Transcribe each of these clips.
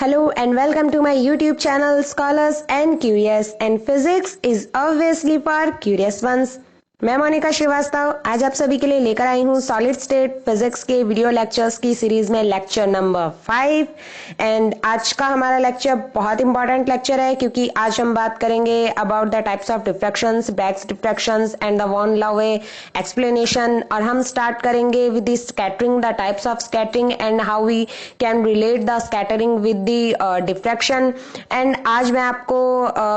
Hello and welcome to my YouTube channel Scholars and Curious, and physics is obviously for curious ones. मैं मोनिका श्रीवास्तव आज आप सभी के लिए लेकर आई हूँ सॉलिड स्टेट फिजिक्स के वीडियो लेक्चर्स की सीरीज में लेक्चर नंबर 5। एंड आज का हमारा लेक्चर बहुत इंपॉर्टेंट लेक्चर है क्योंकि आज हम बात करेंगे about the types of diffractions, Bragg's diffractions and the von Laue explanation. और हम स्टार्ट करेंगे with the scattering, the types of scattering and how we can relate the scattering with the diffraction. And आज मैं आपको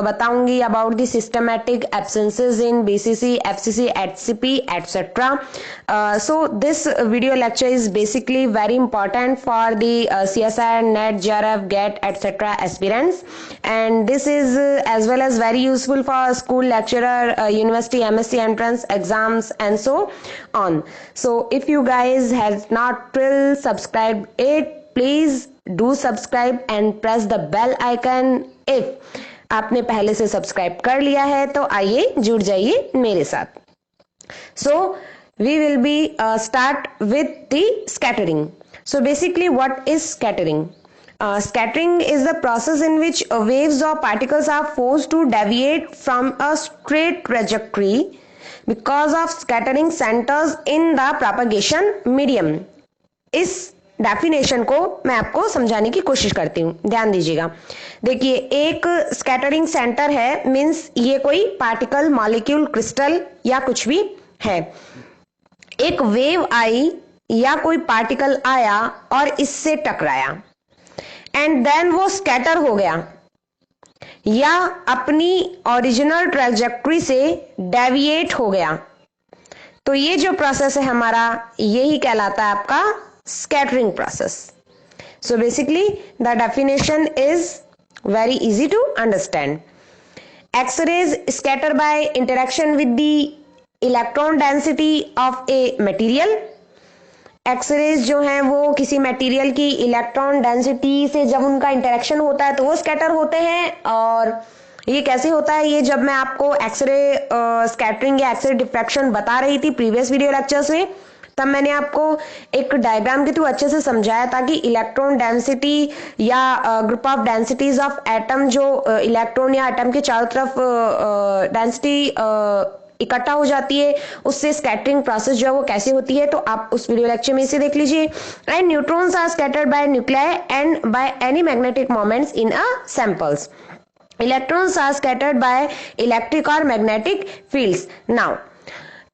बताऊंगी about the systematic absences in BCC, FCC, HCP, etc. So this video lecture is basically very important for the CSIR, NET, JRF, GATE, etc. aspirants, and this is as well as very useful for school lecturer, university, MSc entrance exams, and so on. So if you guys have not still subscribed it, please do subscribe and press the bell icon if आपने पहले से subscribe कर लिया है तो आइए जुड़ जाइए मेरे साथ। So we will be start with the scattering. So basically what is scattering? Scattering is the process in which waves or particles are forced to deviate from a straight trajectory because of scattering centers in the propagation medium. इस definition को मैं आपको समझाने की कोशिश करती हूँ, ध्यान दीजिएगा। देखिए, एक स्कैटरिंग सेंटर है, मीन्स ये कोई पार्टिकल, मॉलिक्यूल, क्रिस्टल या कुछ भी है। एक वेव आई या कोई पार्टिकल आया और इससे टकराया एंड देन वो स्कैटर हो गया या अपनी ओरिजिनल ट्रैजेक्टरी से डेविएट हो गया। तो ये जो प्रोसेस है हमारा, यही कहलाता है आपका scattering process. So basically the definition is very easy to understand. X-rays scatter by interaction with the electron density of a material. X-rays जो हैं वो किसी मटेरियल की इलेक्ट्रॉन डेंसिटी से जब उनका इंटरेक्शन होता है तो वो स्कैटर होते हैं। और ये कैसे होता है, ये जब मैं आपको एक्सरे स्कैटरिंग या एक्सरे डिफ्रैक्शन बता रही थी प्रीवियस वीडियो लेक्चर्स में, तब मैंने आपको एक डायग्राम के थ्रू अच्छे से समझाया ताकि इलेक्ट्रॉन डेंसिटी या group of densities of atom, जो इलेक्ट्रॉन या एटम के चारों तरफ डेंसिटी इकट्ठा हो जाती है, उससे स्कैटरिंग प्रोसेस जो है वो कैसे होती है। तो आप उस वीडियो लेक्चर में इसे देख लीजिए। And neutrons are scattered by nuclei and by any magnetic moments in a samples. Electrons are scattered by electric or magnetic fields. Now,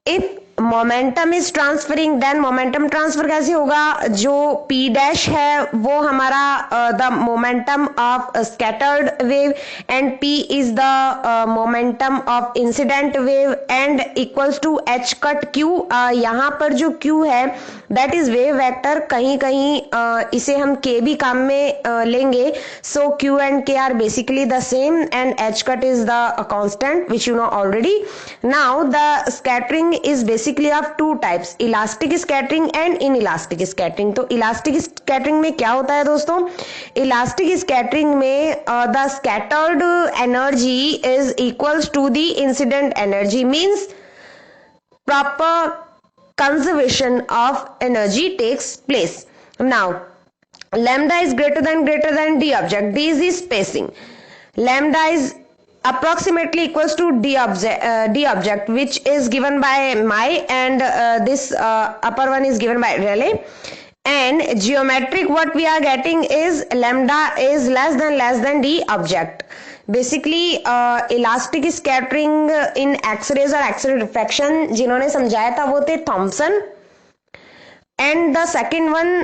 if momentum is transferring, then momentum transfer कैसे होगा? जो P dash है वो हमारा the momentum of scattered wave and P is the momentum of incident wave and equals to H cut Q। यहाँ पर जो Q है दैट इज वेव वेक्टर, कहीं कहीं इसे हम K भी काम में लेंगे। So Q and K are basically the same and H cut is the constant which you know already. Now the scattering is basically of two types, elastic scattering and inelastic scattering. तो elastic scattering में क्या होता है दोस्तों? Elastic scattering में the scattered energy is equals to the incident energy, means proper conservation of energy takes place. Now lambda is greater than d object. D is the spacing. Lambda is approximately equals to d object which is given by Mie, and this upper one is given by Rayleigh. And geometric what we are getting is lambda is less than d object. Basically elastic scattering in x-rays और x-ray diffraction जिन्होंने समझाया था वो थे Thompson. And the second one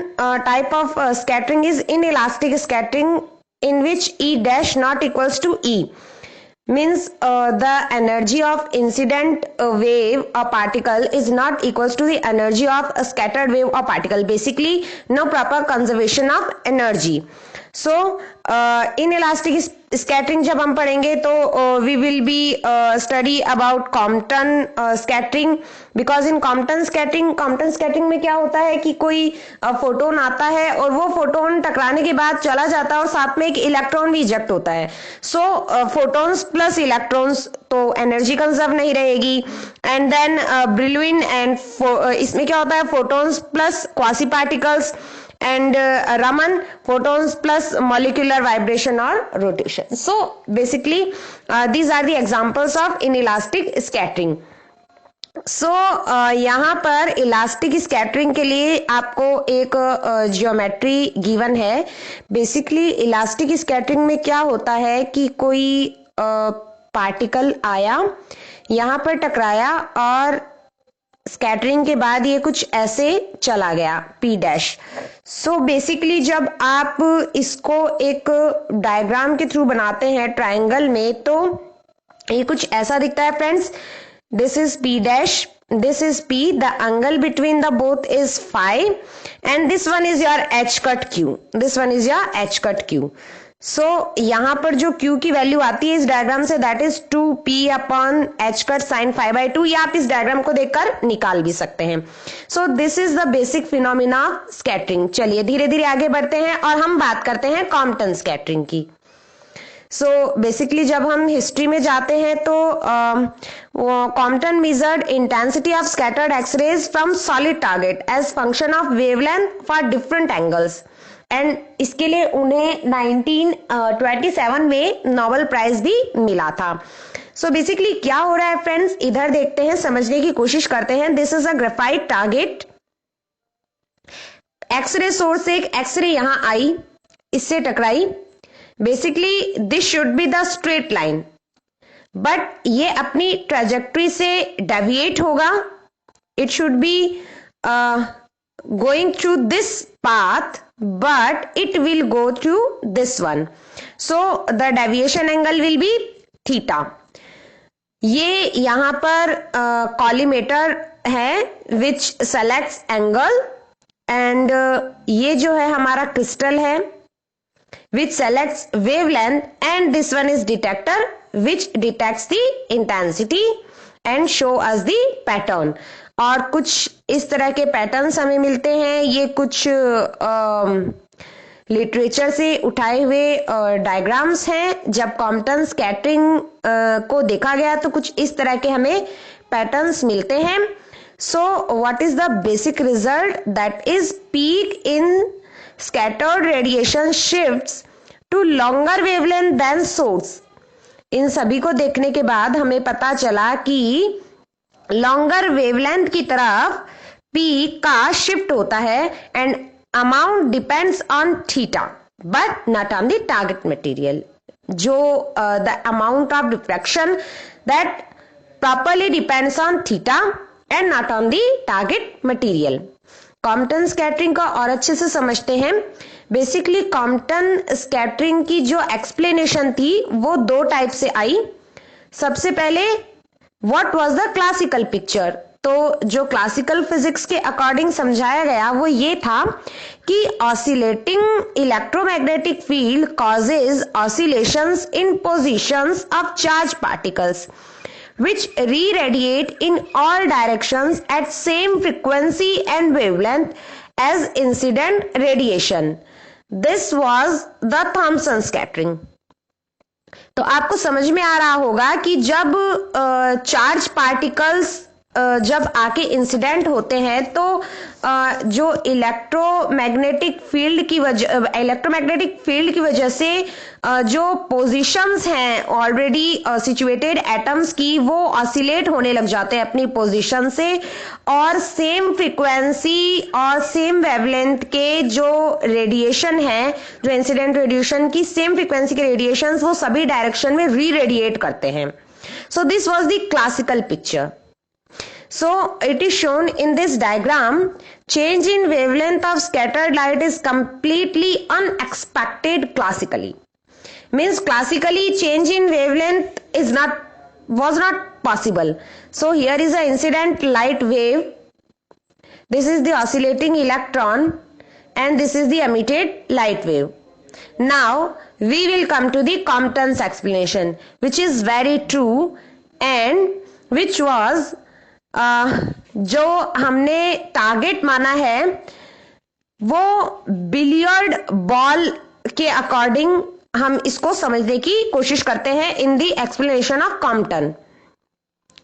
type of scattering is inelastic scattering in which E dash not equals to E. Means the energy of incident wave or particle is not equals to the energy of a scattered wave or particle. Basically no proper conservation of energy. So inelastic scattering जब हम पढ़ेंगे तो we will be study about Compton scattering, because in Compton scattering में क्या होता है कि कोई फोटोन आता है और वो फोटोन टकराने के बाद चला जाता है और साथ में एक इलेक्ट्रॉन भी इजेक्ट होता है। सो फोटोन्स प्लस इलेक्ट्रॉन्स, तो एनर्जी कंजर्व नहीं रहेगी। एंड देन ब्रिलुइन एंड इसमें क्या होता है? Photons plus quasi particles and Raman, photons plus molecular vibration or rotation. So basically these are the examples of inelastic scattering. सो यहाँ पर इलास्टिक स्कैटरिंग के लिए आपको एक ज्योमेट्री गिवन है. बेसिकली इलास्टिक स्कैटरिंग में क्या होता है कि कोई पार्टिकल आया, यहाँ पर टकराया और स्कैटरिंग के बाद ये कुछ ऐसे चला गया पी डैश. सो बेसिकली जब आप इसको एक डायग्राम के थ्रू बनाते हैं ट्रायंगल में, तो ये कुछ ऐसा दिखता है friends. This is P dash, this is P, the angle between the both is phi, and this one is your h cut q, this one is your h cut q. So यहाँ पर जो q की value आती है इस diagram से, that is 2p upon h cut sin phi by 2, या आप इस डायग्राम को देखकर निकाल भी सकते हैं. So this is the basic phenomena of scattering. चलिए धीरे धीरे आगे बढ़ते हैं और हम बात करते हैं कॉम्पटन स्कैटरिंग की. सो बेसिकली जब हम हिस्ट्री में जाते हैं तो Compton measured intensity of scattered X-rays from solid target as function of wavelength for different angles, and इसके लिए उन्हें 1927 में नोबेल प्राइज भी मिला था. सो बेसिकली क्या हो रहा है फ्रेंड्स, इधर देखते हैं, समझने की कोशिश करते हैं. This is a graphite target. X-ray source से एक एक्सरे यहां आई, इससे टकराई. Basically this should be the straight line, but ये अपनी ट्रेजेक्ट्री से डेविएट होगा. It should be going through this path, but it will go through this one. So the deviation angle will be theta. ये यहां पर collimator है विच selects angle, and ये जो है हमारा क्रिस्टल है which selects wavelength, and this one is detector which detects the intensity and show us the pattern. और कुछ इस तरह के पैटर्न्स हमें मिलते हैं. ये कुछ लिटरेचर से उठाए हुए डायग्राम्स हैं. जब कॉम्पटन स्कैटरिंग को देखा गया तो कुछ इस तरह के हमें पैटर्न्स मिलते हैं. So what is the basic result, that is peak in scattered radiation shifts to longer wavelength than source. इन सभी को देखने के बाद हमें पता चला कि लॉन्गर वेवलेंथ की तरफ P का शिफ्ट होता है, and amount depends on theta but not on the target material. जो the amount of diffraction that properly depends on theta and not on the target material. Compton scattering को और अच्छे से समझते हैं. बेसिकली कॉम्पटन स्कैटरिंग की जो explanation थी वो दो टाइप से आई. सबसे पहले what was the classical picture. तो जो क्लासिकल फिजिक्स के अकॉर्डिंग समझाया गया वो ये था कि oscillating electromagnetic field causes oscillations in positions of charge particles which re-radiate in all directions at same frequency and wavelength as incident radiation. This was the Thomson scattering. तो आपको समझ में आ रहा होगा कि जब चार्ज पार्टिकल्स जब आके इंसिडेंट होते हैं तो जो इलेक्ट्रोमैग्नेटिक फील्ड की वजह से जो पोजीशंस हैं ऑलरेडी सिचुएटेड एटम्स की, वो ऑसिलेट होने लग जाते हैं अपनी पोजीशन से, और सेम फ्रीक्वेंसी और सेम वेवलेंथ के जो रेडिएशन है, जो इंसिडेंट रेडिएशन की सेम फ्रीक्वेंसी के रेडिएशंस, वो सभी डायरेक्शन में री रेडिएट करते हैं. So this was the classical picture. So it is shown in this diagram. Change in wavelength of scattered light is completely unexpected classically. Means classically change in wavelength was not possible. So here is an incident light wave. This is the oscillating electron, and this is the emitted light wave. Now we will come to the Compton's explanation, which is very true and which was जो हमने target माना है वो billiard ball के according हम इसको समझने की कोशिश करते हैं in the explanation of Compton.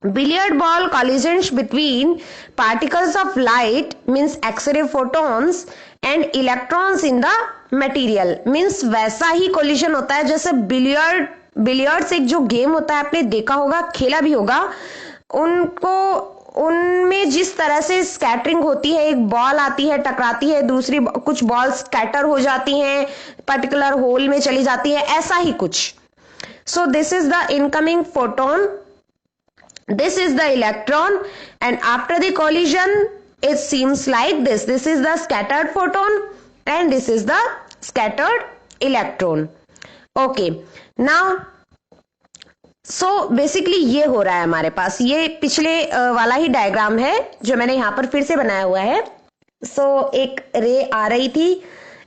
Billiard ball collisions between particles of light means X-ray photons and electrons in the material means वैसा ही collision होता है जैसे बिलियर्ड्स एक जो गेम होता है आपने देखा होगा, खेला भी होगा, उनमें जिस तरह से स्कैटरिंग होती है, एक बॉल आती है टकराती है, दूसरी कुछ बॉल स्कैटर हो जाती हैं, पर्टिकुलर होल में चली जाती है, ऐसा ही कुछ. So this is the incoming photon, this is the electron, and after the collision it seems like this. This is the scattered photon and this is the scattered electron. Okay, now so basically ये हो रहा है हमारे पास, ये पिछले वाला ही diagram है जो मैंने यहाँ पर फिर से बनाया हुआ है. So एक रे आ रही थी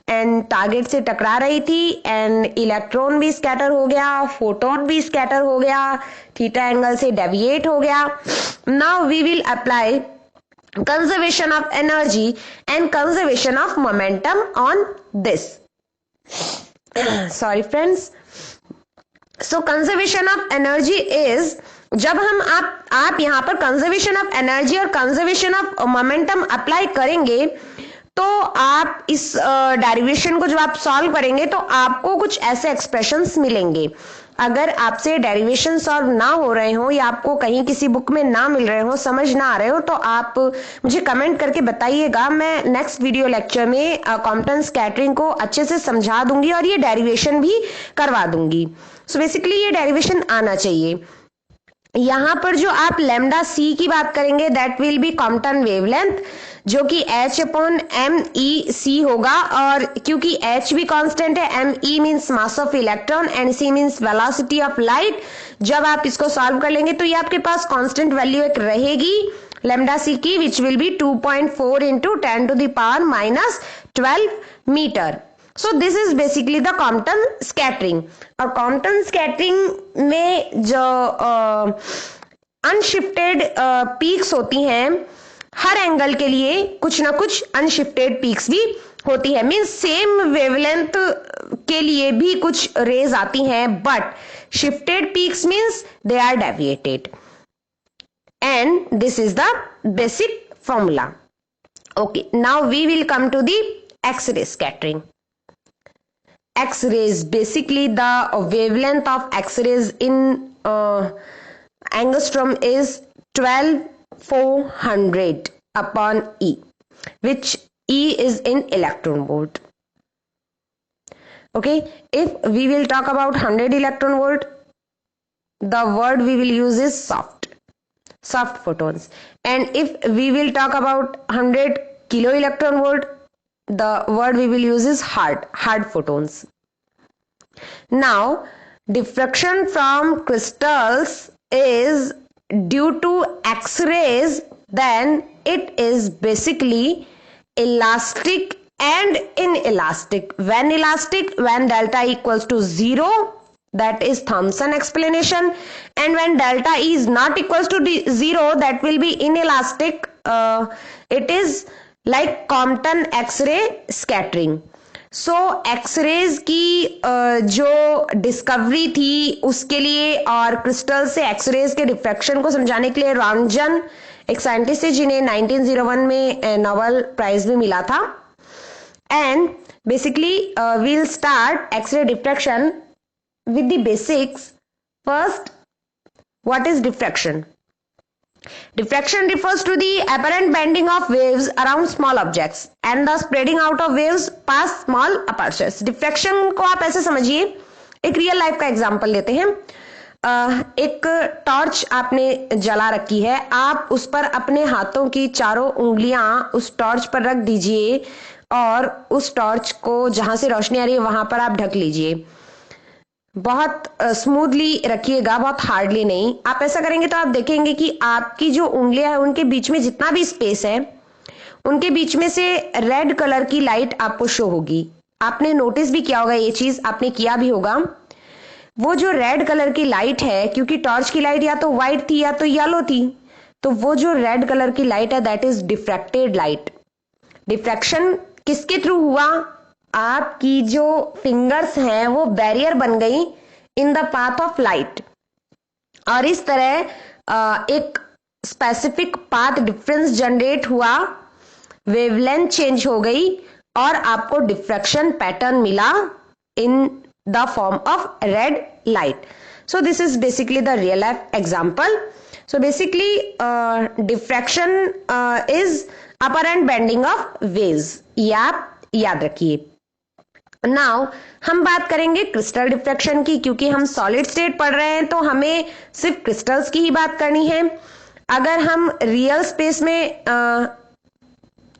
एंड टारगेट से टकरा रही थी एंड इलेक्ट्रॉन भी स्कैटर हो गया, फोटोन भी स्कैटर हो गया, थीटा एंगल से डेविएट हो गया. Now we will apply conservation of energy and conservation of momentum on this. Sorry friends. So conservation of energy is, जब हम आप यहाँ पर conservation of energy और conservation of momentum अप्लाई करेंगे तो आप इस डेरिवेशन को जब आप सॉल्व करेंगे तो आपको कुछ ऐसे एक्सप्रेशंस मिलेंगे. अगर आपसे डेरिवेशन सॉल्व ना हो रहे हो या आपको कहीं किसी बुक में ना मिल रहे हो, समझ ना आ रहे हो, तो आप मुझे कमेंट करके बताइएगा. मैं नेक्स्ट वीडियो लेक्चर में कॉम्पटन स्कैटरिंग को अच्छे से समझा दूंगी और ये डेरिवेशन भी करवा दूंगी. सो बेसिकली ये डेरिवेशन आना चाहिए. यहाँ पर जो आप लैम्डा सी की बात करेंगे that will be Compton wavelength, जो कि h upon M E C होगा. और क्योंकि h भी कांस्टेंट है, M E means mass of electron and C means velocity of light. जब आप इसको सॉल्व कर लेंगे तो ये आपके पास कांस्टेंट वैल्यू एक रहेगी लैम्डा सी की, which will be 2.4 into 10 to the power minus 12 metre. So this is basically the Compton scattering. और कॉम्पटन स्कैटरिंग में जो अनशिफ्टेड पीक्स होती हैं, हर एंगल के लिए कुछ ना कुछ अनशिफ्टेड पीक्स भी होती है. मीन्स सेम वेवलेंथ के लिए भी कुछ रेज आती हैं, but shifted peaks means they are deviated. And this is the basic formula. Okay, now we will come to the X-ray scattering. X-rays, basically the wavelength of X-rays in angstrom is 12400 upon E, which E is in electron volt. Okay, if we will talk about 100 electron volt, the word we will use is soft photons. And if we will talk about 100 kilo electron volt, the word we will use is hard photons. Now diffraction from crystals is due to X-rays, then it is basically elastic and inelastic. When elastic, when delta equals to 0, that is Thomson explanation, and when delta is not equals to 0, that will be inelastic. It is like Compton X-ray scattering. So X-rays की जो discovery थी उसके लिए और crystal से X-rays के diffraction को समझाने के लिए रॉन्जन एक साइंटिस्ट है जिन्हें 1901 में नोबेल प्राइज भी मिला था. And basically we'll start X-ray diffraction with the basics. First, what is diffraction? Diffraction refers to the apparent bending of waves around small objects and the spreading out of waves past small apertures. Diffraction को आप ऐसे समझिए, एक real life का example लेते हैं. एक torch आपने जला रखी है, आप उस पर अपने हाथों की चारों उंगलियां उस टॉर्च पर रख दीजिए और उस टॉर्च को जहां से रोशनी आ रही है वहां पर आप ढक लीजिए. बहुत स्मूथली रखिएगा, बहुत हार्डली नहीं. आप ऐसा करेंगे तो आप देखेंगे कि आपकी जो उंगलियां हैं उनके बीच में जितना भी स्पेस है उनके बीच में से रेड कलर की लाइट आपको शो होगी. आपने नोटिस भी किया होगा, ये चीज आपने किया भी होगा. वो जो रेड कलर की लाइट है, क्योंकि टॉर्च की लाइट या तो व्हाइट थी या तो येलो थी, तो वो जो रेड कलर की लाइट है that is diffracted light. Diffraction किसके थ्रू हुआ? आपकी जो फिंगर्स हैं वो बैरियर बन गई in the path of light, और इस तरह एक स्पेसिफिक पाथ डिफरेंस जनरेट हुआ, वेवलेंथ चेंज हो गई और आपको डिफ्रैक्शन पैटर्न मिला in the form of red light. So this is basically the real life example. So basically diffraction is apparent bending of waves. ये आप याद रखिए. नाउ हम बात करेंगे क्रिस्टल डिफ्रैक्शन की, क्योंकि हम सॉलिड स्टेट पढ़ रहे हैं तो हमें सिर्फ क्रिस्टल्स की ही बात करनी है. अगर हम रियल स्पेस में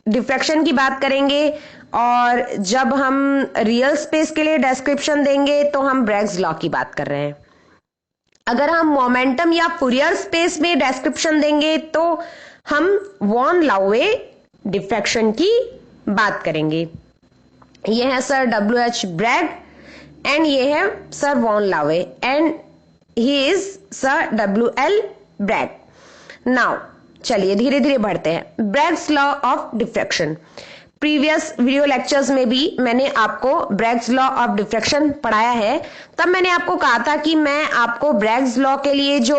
डिफ्रैक्शन की बात करेंगे और जब हम रियल स्पेस के लिए डिस्क्रिप्शन देंगे तो हम ब्रैग्स लॉ की बात कर रहे हैं. अगर हम मोमेंटम या फूरियर स्पेस में डिस्क्रिप्शन देंगे तो हम वॉन लाउवे डिफ्रैक्शन की बात करेंगे. ये है सर W.H. ब्रैग एंड ये है sir von Laue and he is sir W.L. Bragg. Now चलिए धीरे धीरे बढ़ते हैं. Bragg's law of diffraction. Previous video lectures में भी मैंने आपको ब्रैग्स लॉ ऑफ डिफ्रैक्शन पढ़ाया है. तब मैंने आपको कहा था कि मैं आपको ब्रैग्स लॉ के लिए जो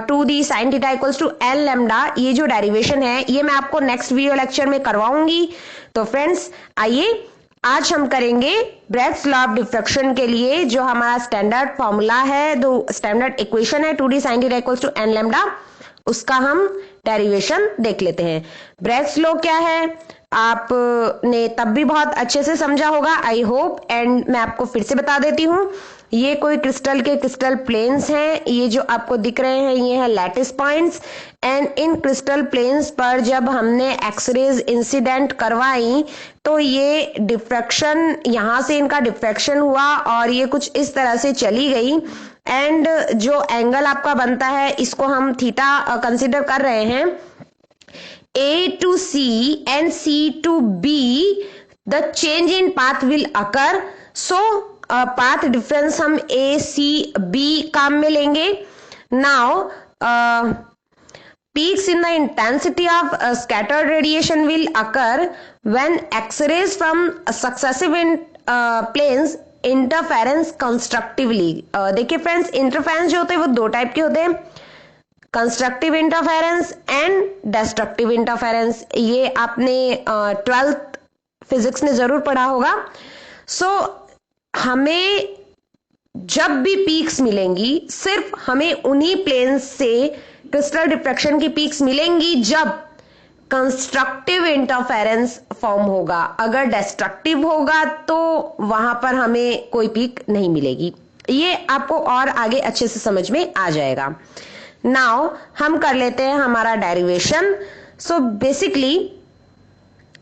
2d sin theta equals to L lambda ये जो डेरिवेशन है ये मैं आपको नेक्स्ट वीडियो लेक्चर में करवाऊंगी. तो फ्रेंड्स आइए आज हम करेंगे ब्रैग्स लॉ ऑफ डिफ्रैक्शन के लिए जो हमारा स्टैंडर्ड फॉर्मूला है, जो स्टैंडर्ड इक्वेशन है 2d sin theta equals to N lambda, उसका हम डेरिवेशन देख लेते हैं. ब्रैग्स लॉ क्या है आपने तब भी बहुत अच्छे से समझा होगा आई होप, एंड मैं आपको फिर से बता देती हूँ. ये कोई क्रिस्टल के क्रिस्टल प्लेन्स हैं, ये जो आपको दिख रहे हैं ये है lattice points, and in crystal planes पर जब हमने एक्सरेज इंसिडेंट करवाई तो ये डिफ्रैक्शन, यहाँ से इनका डिफ्रैक्शन हुआ और ये कुछ इस तरह से चली गई एंड जो एंगल आपका बनता है इसको हम थीटा कंसिडर कर रहे हैं. A to C and C to B, the change in path will occur. So path difference हम A, C, B काम में लेंगे. Now peaks in the intensity of scattered radiation will occur when X-rays from successive planes interference constructively. देखिए friends, interference जो होते हैं वो दो टाइप के होते हैं, constructive interference and destructive interference. ये आपने 12th फिजिक्स में जरूर पढ़ा होगा. सो हमें जब भी पीक्स मिलेंगी सिर्फ हमें उन्हीं प्लेन्स से क्रिस्टल डिफ्रैक्शन की पीक्स मिलेंगी जब कंस्ट्रक्टिव इंटरफेरेंस फॉर्म होगा. अगर डिस्ट्रक्टिव होगा तो वहां पर हमें कोई पीक नहीं मिलेगी. ये आपको और आगे अच्छे से समझ में आ जाएगा. नाउ हम कर लेते हैं हमारा डेरिवेशन. सो बेसिकली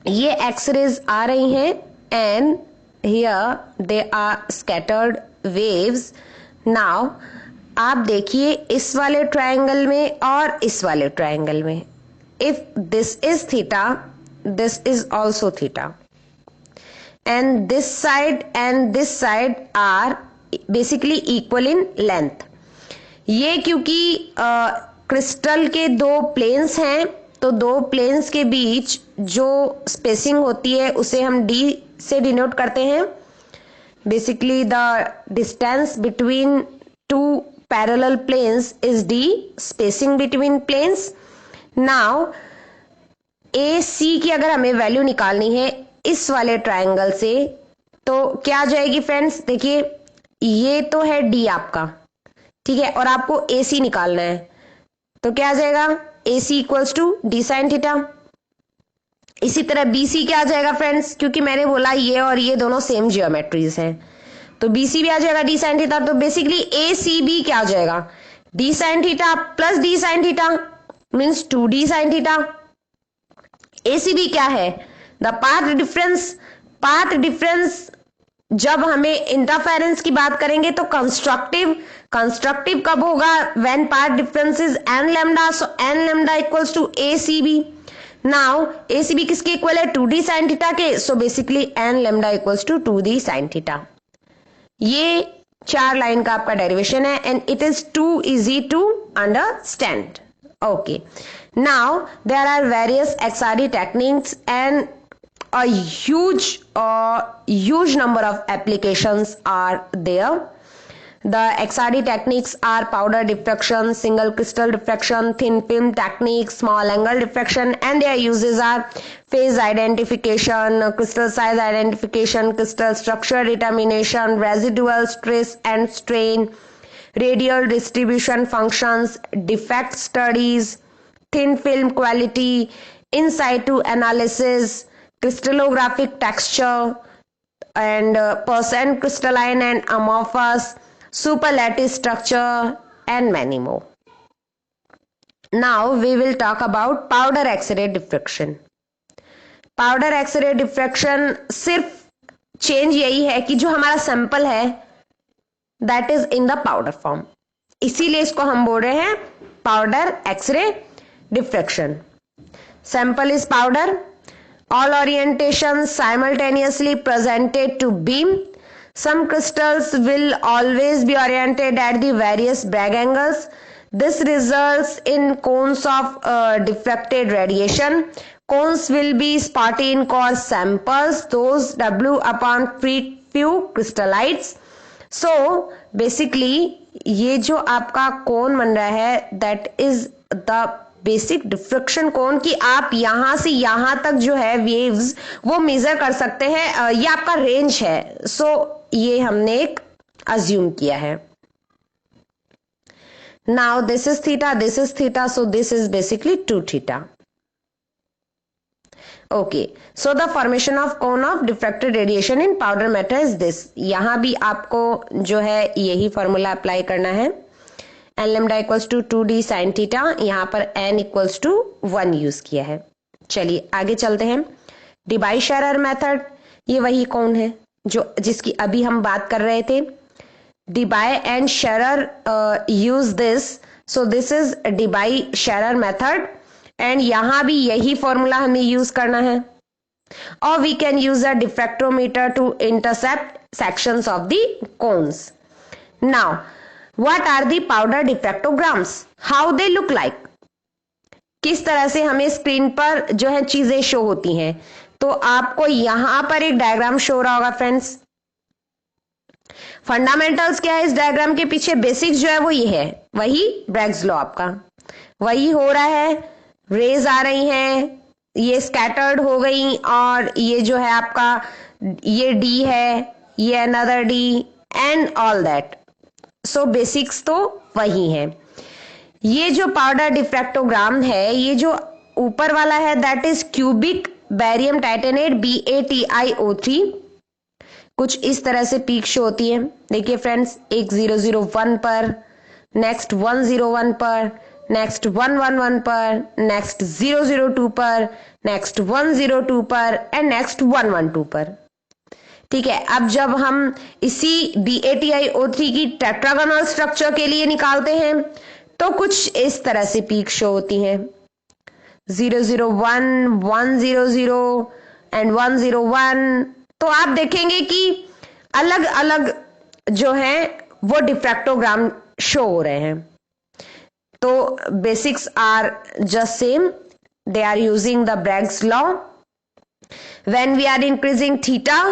ये एक्सरेज आ रही हैं and here they are scattered waves. Now आप देखिए इस वाले ट्रायंगल में और इस वाले ट्रायंगल में, if this is theta this is also theta and this side are basically equal in length. ये क्योंकि क्रिस्टल के दो प्लेन्स हैं तो दो प्लेन्स के बीच जो स्पेसिंग होती है उसे हम d से डिनोट करते हैं. Basically the distance between two parallel planes is d, spacing between planes. Now AC की अगर हमें वैल्यू निकालनी है इस वाले ट्रायंगल से तो क्या आ जाएगी फ्रेंड्स. देखिए ये तो है d आपका, ठीक है, और आपको AC निकालना है तो क्या आ जाएगा AC equals to D sine theta. इसी तरह BC क्या आ जाएगा फ्रेंड्स, क्योंकि मैंने बोला ये और ये दोनों सेम जियोमेट्रीज हैं तो BC भी आ जाएगा डी साइन थीटा. तो बेसिकली ACB क्या आ जाएगा D sine theta plus D sine theta means 2d sine theta. ACB क्या है the path difference. Path difference जब हमें इंटरफेरेंस की बात करेंगे तो कंस्ट्रक्टिव कब होगा when path difference is n lambda. So n lambda equals to ACB. Now ACB किसके इक्वल है 2d sin थीटा के. So basically n lambda equals to 2d sin theta. ये 4 लाइन का आपका डेरिवेशन है and it is too easy to understand. Okay, now there are various XRD techniques and a huge number of applications are there. The XRD techniques are powder diffraction, single crystal diffraction, thin film technique, small angle diffraction, and their uses are phase identification, crystal size identification, crystal structure determination, residual stress and strain, radial distribution functions, defect studies, thin film quality, in situ analysis, crystallographic texture, and percent crystalline and amorphous, superlattice structure, and many more. Now we will talk about powder X-ray diffraction. Powder X-ray diffraction सिर्फ change यही है कि जो हमारा sample है that is in the powder form, इसीलिए इसको हम बोल रहे हैं powder X-ray diffraction. Sample is powder, all orientations simultaneously presented to beam. Some crystals will always be oriented at the various Bragg angles. This results in cones of diffracted radiation. Cones will be spotty in core samples, those W upon few crystallites. So basically ये जो आपका कोन बन रहा है that is the basic diffraction cone की आप यहां से यहां तक जो है वेव्स वो मेजर कर सकते हैं, ये आपका रेंज है. सो ये हमने एक अज्यूम किया है. Now this is theta, so this is basically 2 theta. Okay, so the formation of cone of diffracted radiation in powder matter is this. यहां भी आपको जो है यही फॉर्मूला अप्लाई करना है. N lambda equals to 2d sine theta, यहां पर n इक्वल्स टू 1 यूज किया है. चलिए आगे चलते हैं. डिबाई शेरर मेथड, ये वही कौन है जो जिसकी अभी हम बात कर रहे थे. Debye and Scherrer use this, so this is Debye Scherrer method and यहां भी यही फॉर्मूला हमें यूज करना है. और we can use a diffractometer to intercept sections of the cones. Now what are the powder diffractograms, how they look like, किस तरह से हमें स्क्रीन पर जो है चीजें शो होती हैं. तो आपको यहां पर एक डायग्राम शो हो रहा होगा फ्रेंड्स. फंडामेंटल्स क्या है इस डायग्राम के पीछे, बेसिक्स जो है वो ये है, वही ब्रैग्स लॉ आपका वही हो रहा है. रेज आ रही हैं, ये स्कैटर्ड हो गई और ये जो है आपका ये डी है, ये another D and all that. So basics तो वही है. ये जो पाउडर डिफ्रैक्टोग्राम है, ये जो ऊपर वाला है that is cubic barium titanate BaTiO3. कुछ इस तरह से पीक शो होती है. देखिए फ्रेंड्स, एक 001 पर, नेक्स्ट 101 पर, नेक्स्ट 111 पर, नेक्स्ट 002 पर, नेक्स्ट 102 पर एंड नेक्स्ट 112 पर. ठीक है, अब जब हम इसी BaTiO3 की टेट्रागोनल स्ट्रक्चर के लिए निकालते हैं तो कुछ इस तरह से पीक शो होती हैं. 001, 100 एंड 101. तो आप देखेंगे कि अलग अलग जो है वो डिफ्रैक्टोग्राम शो हो रहे हैं. तो basics are just same, they are using the Bragg's law. When we are increasing theta,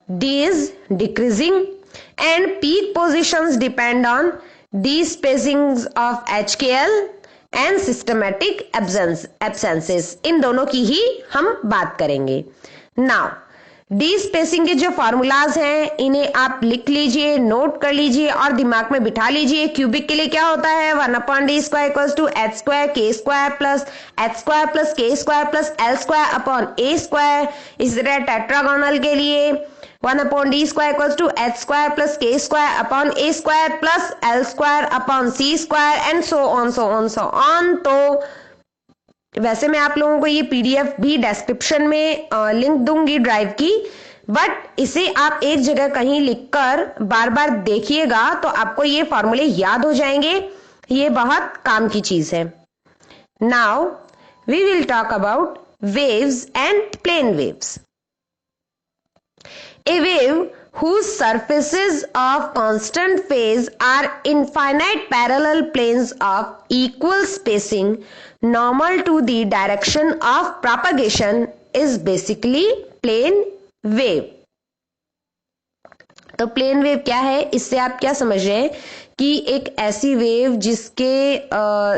D is decreasing and peak positions depend on D spacings of HKL and systematic absences. इन दोनों की ही हम बात करेंगे. Now D spacing के जो formulas हैं इन्हें आप लिख लीजिए, नोट कर लीजिए और दिमाग में बिठा लीजिए. क्यूबिक के लिए क्या होता है, 1/d² equals to h² k² plus h² plus k² plus l² upon a². इसी तरह टेट्रागोनल के लिए 1/d² equals to h² plus k² upon a² plus l² upon c² and so on. तो वैसे मैं आप लोगों को ये पीडीएफ भी डिस्क्रिप्शन में लिंक दूंगी ड्राइव की, बट इसे आप एक जगह कहीं लिखकर बार बार देखिएगा तो आपको ये फॉर्मूले याद हो जाएंगे. ये बहुत काम की चीज है. Now we will talk about waves and plane waves. A wave whose surfaces of constant phase are infinite parallel planes of equal spacing normal to the direction of propagation is basically plane wave. तो plane wave क्या है, इससे आप क्या समझ रहे हैं कि एक ऐसी वेव जिसके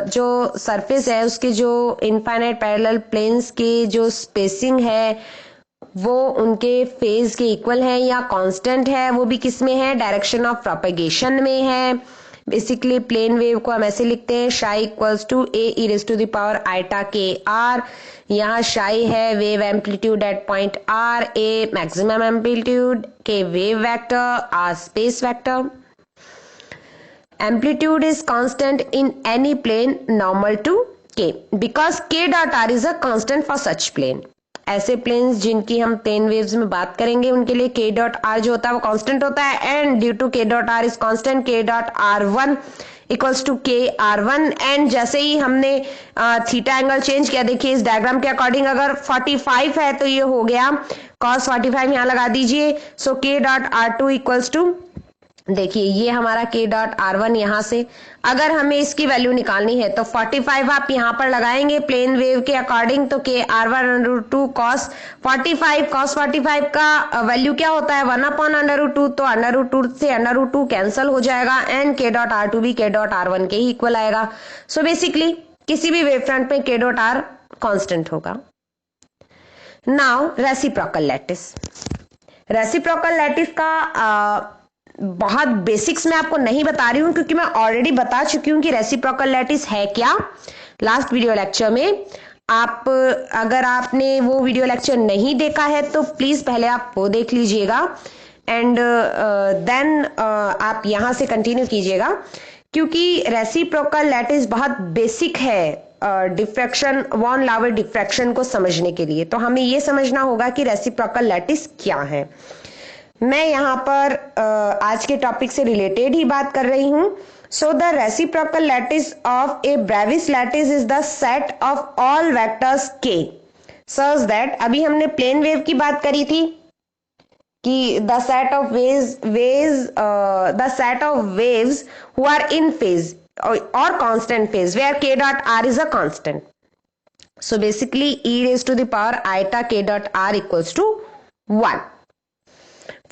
जो सरफेस है उसके जो इनफाइनाइट पैरेलल प्लेन्स के जो स्पेसिंग है वो उनके फेज के इक्वल है या कांस्टेंट है, वो भी किस में है, डायरेक्शन ऑफ प्रोपेगेशन में है। बेसिकली प्लेन वेव को हम ऐसे लिखते हैं psi equals to A e raise to the power iota k r. यहाँ शाई है wave amplitude at point r, A maximum amplitude, k wave vector, r space vector. Amplitude is constant in any plane normal to k because k dot r is a constant for such plane। ऐसे planes जिनकी हम plane waves में बात करेंगे उनके लिए k dot r जो होता है वो कांस्टेंट होता है, and due to k dot r is constant k dot r1 equals to k r1। And जैसे ही हमने थीटा एंगल चेंज किया, देखिए इस डायग्राम के अकॉर्डिंग अगर 45 है तो ये हो गया cos 45, यहाँ लगा दीजिए। So k dot r2 equals to, देखिए ये हमारा k डॉट r1, यहां से अगर हमें इसकी वैल्यू निकालनी है तो 45 आप यहां पर लगाएंगे प्लेन वेव के अकॉर्डिंग, तो k r1 √2 cos 45 का वैल्यू क्या होता है 1 अपॉन √2, तो √2 से √2 कैंसल हो जाएगा एंड k डॉट r2 भी k डॉट r1 के ही इक्वल आएगा। सो बेसिकली किसी भी वेव फ्रंट में k डॉट r कांस्टेंट होगा। Now reciprocal lattice. Reciprocal lattice का बहुत बेसिक्स में आपको नहीं बता रही हूं क्योंकि मैं ऑलरेडी बता चुकी हूं कि रेसिप्रोकल लैटिस है क्या लास्ट वीडियो लेक्चर में। आप अगर आपने वो वीडियो लेक्चर नहीं देखा है तो प्लीज पहले आप वो देख लीजिएगा एंड देन आप यहां से कंटिन्यू कीजिएगा, क्योंकि रेसिप्रोकल लैटिस बहुत बेसिक है डिफ्रैक्शन, वॉन लावर डिफ्रैक्शन को समझने के लिए। तो हमें ये समझना होगा कि रेसिप्रोकल लैटिस क्या है। मैं यहाँ पर आज के टॉपिक से रिलेटेड ही बात कर रही हूं। So the reciprocal lattice of a Bravais lattice is the set of all vectors k such that, अभी हमने प्लेन वेव की बात करी थी कि the set of waves who are in phase और constant phase where k dot r is a constant. So basically e raise to the power iota k dot r equals to 1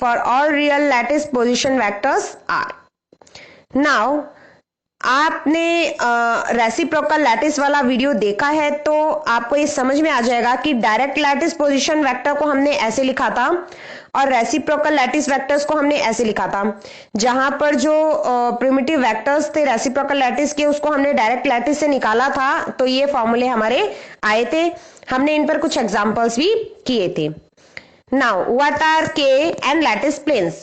for all real lattice position vectors r। now आपने reciprocal lattice वाला video देखा है तो आपको ये समझ में आ जाएगा कि डायरेक्ट लैटिस पोजीशन वेक्टर को हमने ऐसे लिखा था और रेसिप्रोकल लैटिस वेक्टर्स को हमने ऐसे लिखा था। जहां पर जो प्रिमिटिव वेक्टर्स थे रेसिप्रोकल लैटिस के उसको हमने डायरेक्ट लैटिस से निकाला था, तो ये फॉर्मूले हमारे आए थे। हमने इन पर कुछ एग्जाम्पल्स भी किए थे। Now, what are K and lattice planes?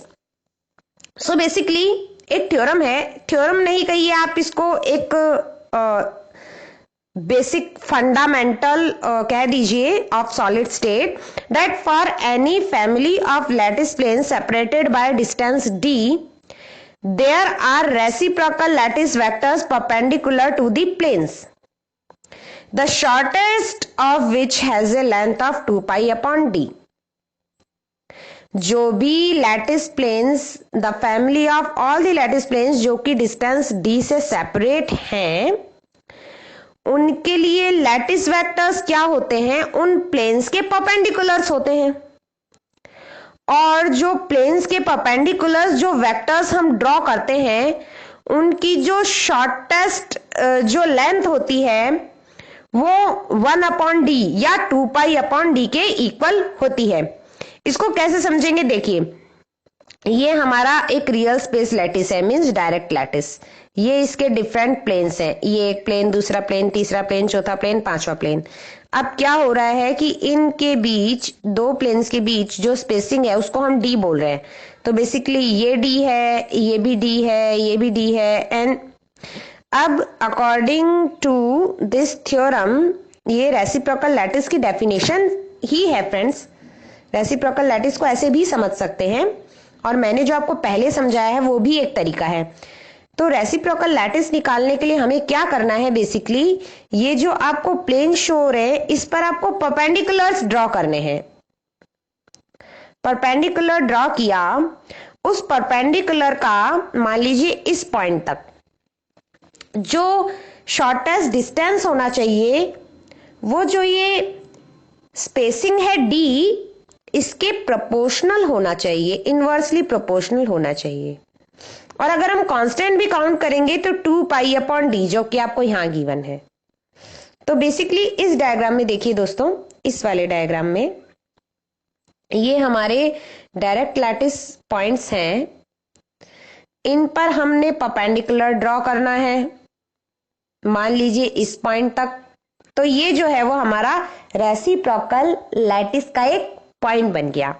So basically एक थ्योरम है, थ्योरम नहीं कहिए आप इसको, एक बेसिक फंडामेंटल कह दीजिए of solid state, that for any family of lattice planes separated by distance d there are reciprocal lattice vectors perpendicular to the planes, the shortest of which has a length of 2 pi upon d। जो भी lattice planes, the family of all the lattice planes जो कि distance d से separate हैं, उनके लिए lattice vectors क्या होते हैं, उन प्लेन्स के परपेंडिकुलर्स होते हैं। और जो प्लेन्स के परपेंडिकुलर्स जो वेक्टर्स हम ड्रॉ करते हैं उनकी जो शॉर्टेस्ट जो लेंथ होती है वो 1 अपॉन डी या 2 पाई अपॉन डी के इक्वल होती है। इसको कैसे समझेंगे, देखिए ये हमारा एक रियल स्पेस लैटिस है, मींस डायरेक्ट लैटिस। ये इसके डिफरेंट प्लेन्स हैं, ये एक प्लेन, दूसरा प्लेन, तीसरा प्लेन, चौथा प्लेन, पांचवा प्लेन। अब क्या हो रहा है कि इनके बीच, दो प्लेन्स के बीच जो स्पेसिंग है उसको हम डी बोल रहे हैं। तो बेसिकली ये डी है, ये भी डी है, ये भी डी है। एंड अब अकॉर्डिंग टू दिस थ्योरम ये रेसिप्रोकल लैटिस की डेफिनेशन ही है फ्रेंड्स। रेसिप्रोकल लैटिस को ऐसे भी समझ सकते हैं और मैंने जो आपको पहले समझाया है वो भी एक तरीका है। तो रेसिप्रोकल लैटिस निकालने के लिए हमें क्या करना है, बेसिकली ये जो आपको प्लेन शो हो रहे हैं इस पर आपको परपेंडिकुलर्स ड्रॉ करने हैं। परपेंडिकुलर ड्रॉ किया, उस परपेंडिकुलर का मान लीजिए इस पॉइंट तक जो शॉर्टेस्ट डिस्टेंस होना चाहिए, वो जो ये स्पेसिंग है d, इसके प्रोपोर्शनल होना चाहिए, इनवर्सली प्रोपोर्शनल होना चाहिए। और अगर हम कांस्टेंट भी काउंट करेंगे तो 2π/d, जो कि आपको यहां गिवन है। तो बेसिकली इस डायग्राम में देखिए दोस्तों, इस वाले डायग्राम में ये हमारे डायरेक्ट लैटिस पॉइंट्स हैं, इन पर हमने परपेंडिकुलर ड्रॉ करना है, मान लीजिए इस पॉइंट तक। तो ये जो है वो हमारा रेसिप्रोकल लैटिस का एक पॉइंट बन गया।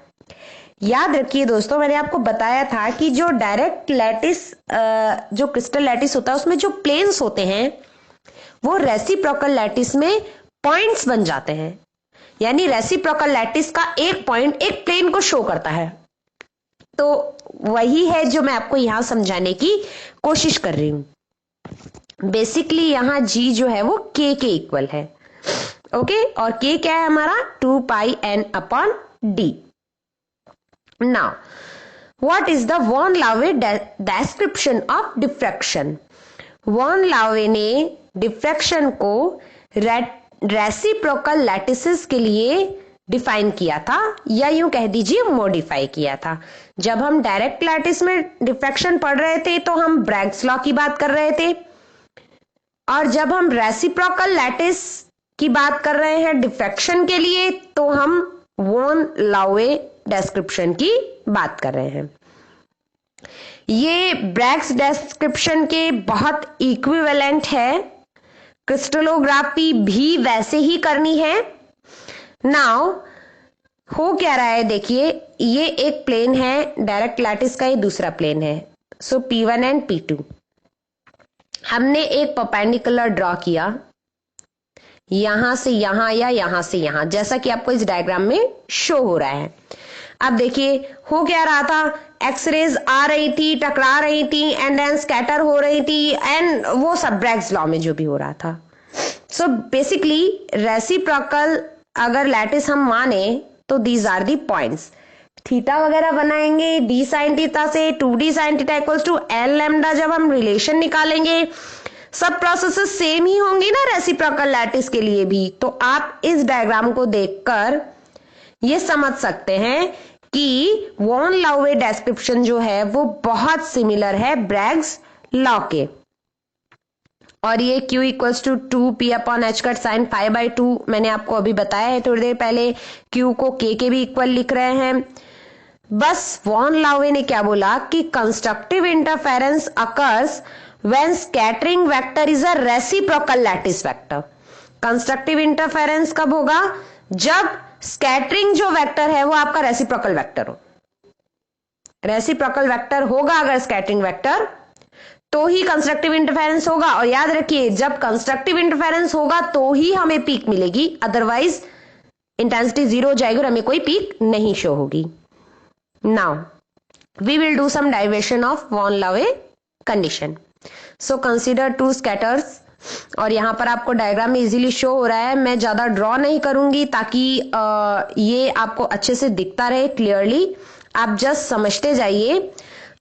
याद रखिए दोस्तों, मैंने आपको बताया था कि जो डायरेक्ट लैटिस, जो क्रिस्टल लैटिस होता है, उसमें जो प्लेन्स होते हैं वो रेसिप्रोकल लैटिस में पॉइंट्स बन जाते हैं। यानी रेसिप्रोकल लैटिस का एक पॉइंट एक प्लेन को शो करता है। तो वही है जो मैं आपको यहां समझाने की कोशिश कर रही हूं। बेसिकली यहां g जो है वो k के इक्वल है। ओके, और k क्या है हमारा? 2πn/d। Now what is the von Laue description of diffraction? Von Laue ने डिफ्रैक्शन को रेसिप्रोकल लैटिसेस के लिए डिफाइन किया था, या यूं कह दीजिए मॉडिफाई किया था। जब हम डायरेक्ट लैटिस में डिफ्रैक्शन पढ़ रहे थे तो हम ब्रैग्स लॉ की बात कर रहे थे, और जब हम रेसिप्रोकल लैटिस की बात कर रहे हैं डिफ्रैक्शन के लिए तो हम वॉन लावे डिस्क्रिप्शन की बात कर रहे हैं। ये ब्रैग्स डिस्क्रिप्शन के बहुत इक्विवेलेंट है, क्रिस्टलोग्राफी भी वैसे ही करनी है। नाउ हो क्या रहा है, देखिए ये एक प्लेन है डायरेक्ट लैटिस का, ये दूसरा प्लेन है। सो P1 एंड P2 हमने एक परपेंडिकुलर ड्रॉ किया, यहां से यहां या यहां से यहां, जैसा कि आपको इस डायग्राम में शो हो रहा है। अब देखिए हो क्या रहा था, एक्सरेज आ रही थी, टकरा रही थी, एंड देन स्कैटर हो रही थी, एंड वो सब ब्रैग्स लॉ में जो भी हो रहा था। सो बेसिकली रेसिप्रोकल अगर लैटिस हम माने तो these are the points. Theta वगैरह बनाएंगे d sin थीटा से, 2d sin theta equals to l lambda. जब हम रिलेशन निकालेंगे सब प्रोसेसेस सेम ही होंगी ना रेसिप्रोकल लैटिस के लिए भी। तो आप इस डायग्राम को देखकर ये समझ सकते हैं कि वॉन लावे डिस्क्रिप्शन जो है वो बहुत सिमिलर है ब्रैग्स लॉ के। और ये Q equals to 2p/h cut sine π/2 मैंने आपको अभी बताया है थोड़ी देर पहले। Q को K के भी इक्वल लिख रहे हैं। बस वॉन लावे ने क्या बोला कि constructive interference occurs when scattering vector is a reciprocal lattice vector. Constructive interference कब होगा? जब स्कैटरिंग जो वेक्टर है वो आपका रेसिप्रोकल वेक्टर हो। रेसिप्रोकल वेक्टर होगा अगर स्कैटरिंग वेक्टर, तो ही कंस्ट्रक्टिव इंटरफेरेंस होगा। और याद रखिए जब कंस्ट्रक्टिव इंटरफेरेंस होगा तो ही हमें पीक मिलेगी, अदरवाइज इंटेंसिटी 0 हो जाएगी और हमें कोई पीक नहीं शो होगी। Now we will do some diversion of von Laue condition. So consider two scatters, और यहां पर आपको डायग्राम में इजीली शो हो रहा है। मैं ज्यादा ड्रॉ नहीं करूंगी ताकि ये आपको अच्छे से दिखता रहे क्लियरली, आप जस्ट समझते जाइए।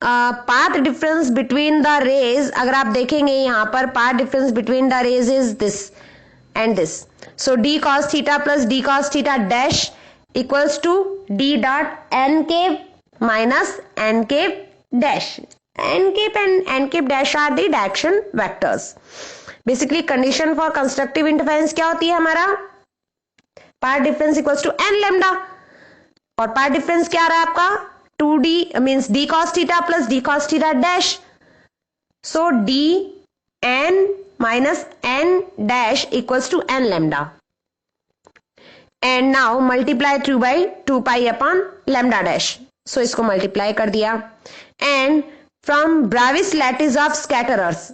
Path difference between the rays, अगर आप देखेंगे यहां पर path difference between the rays is this and this. So d cos theta plus d cos theta dash equals to d dot n cap minus n cap dash. n cap and n cap dash are the direction vectors. Basically condition for constructive interference क्या होती है हमारा? Path difference equals to n lambda, और path difference क्या आ रहा है आपका? 2d means d cos theta plus d cos theta dash. So d n minus n dash equals to n lambda, and now multiply through by 2π/लैम्डा dash. So इसको multiply कर दिया, and from Bravais lattice of scatterers,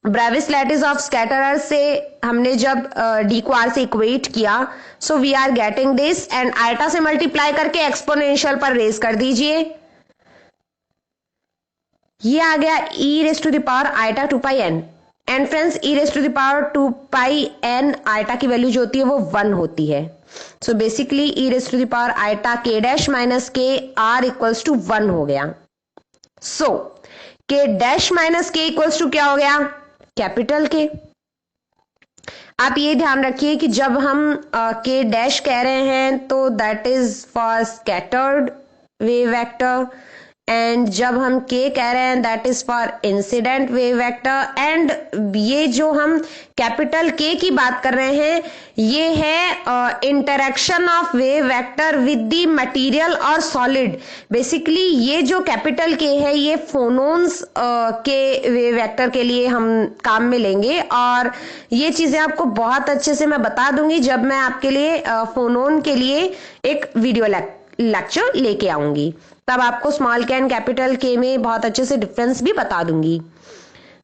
Bravais lattice of scatterer से हमने जब d को r से equate किया, so we are getting this, and iota से मल्टीप्लाई करके एक्सपोनेंशियल पर रेज कर दीजिए। ये आ गया e raise to the power iota 2πn, and friends e raise to the power 2πn iota की वैल्यू जो होती है वो 1 होती है। So basically e raise to the power iota k dash minus k r equals to 1 हो गया। So k dash minus k equals to क्या हो गया? कैपिटल के। आप ये ध्यान रखिए कि जब हम के डैश कह रहे हैं तो that is for scattered wave vector, and जब हम के कह रहे हैं that is for incident wave vector. And ये जो हम कैपिटल के की बात कर रहे हैं ये है interaction of wave vector with the material और सॉलिड। बेसिकली ये जो कैपिटल के है ये फोनोन्स के वेव वेक्टर के लिए हम काम में लेंगे, और ये चीजें आपको बहुत अच्छे से मैं बता दूंगी जब मैं आपके लिए फोनोन के लिए एक वीडियो लेक्चर लेके आऊंगी, तब आपको स्मॉल के एंड कैपिटल के में बहुत अच्छे से डिफरेंस भी बता दूंगी।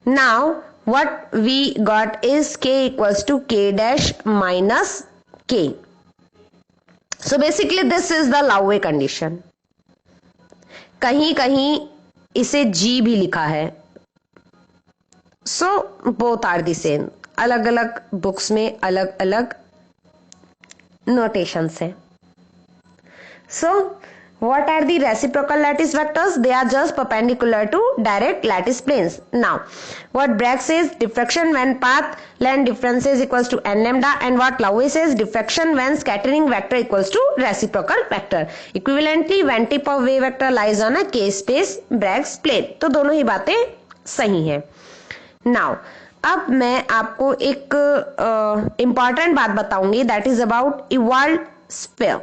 Now what we got is k equals to k dash minus k। So basically this is the Laue condition. कहीं कहीं इसे g भी लिखा है। So both are the same, अलग अलग बुक्स में अलग अलग नोटेशंस है। So what are the reciprocal lattice vectors? They are just perpendicular to direct lattice planes. Now what Bragg says, diffraction when path length difference is equals to n lambda, and what Laue says, diffraction when scattering vector equals to reciprocal vector. Equivalently when tip of wave vector lies on a k space Bragg's plane. तो दोनों ही बातें सही हैं। Now अब मैं आपको एक important बात बताऊंगी, that is about Ewald sphere।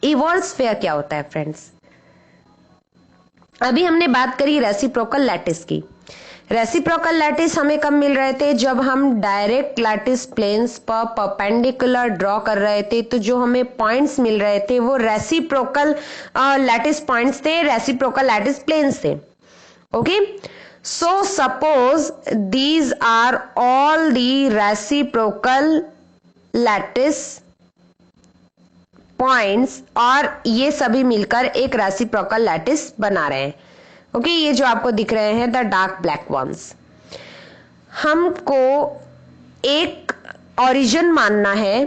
Evolve sphere क्या होता है फ्रेंड्स? अभी हमने बात करी रेसिप्रोकल लैटिस की। रेसिप्रोकल लैटिस हमें कब मिल रहे थे? जब हम डायरेक्ट लैटिस प्लेन्स पर परपेंडिकुलर ड्रॉ कर रहे थे, तो जो हमें पॉइंट्स मिल रहे थे वो रेसिप्रोकल लैटिस पॉइंट्स थे, रेसिप्रोकल लैटिस प्लेन्स थे। Okay, so suppose these are all the reciprocal lattice points, और ये सभी मिलकर एक रेसिप्रोकल लैटिस बना रहे हैं। ओके, ये जो आपको दिख रहे हैं द डार्क ब्लैक वंस। हमको एक ओरिजिन मानना है।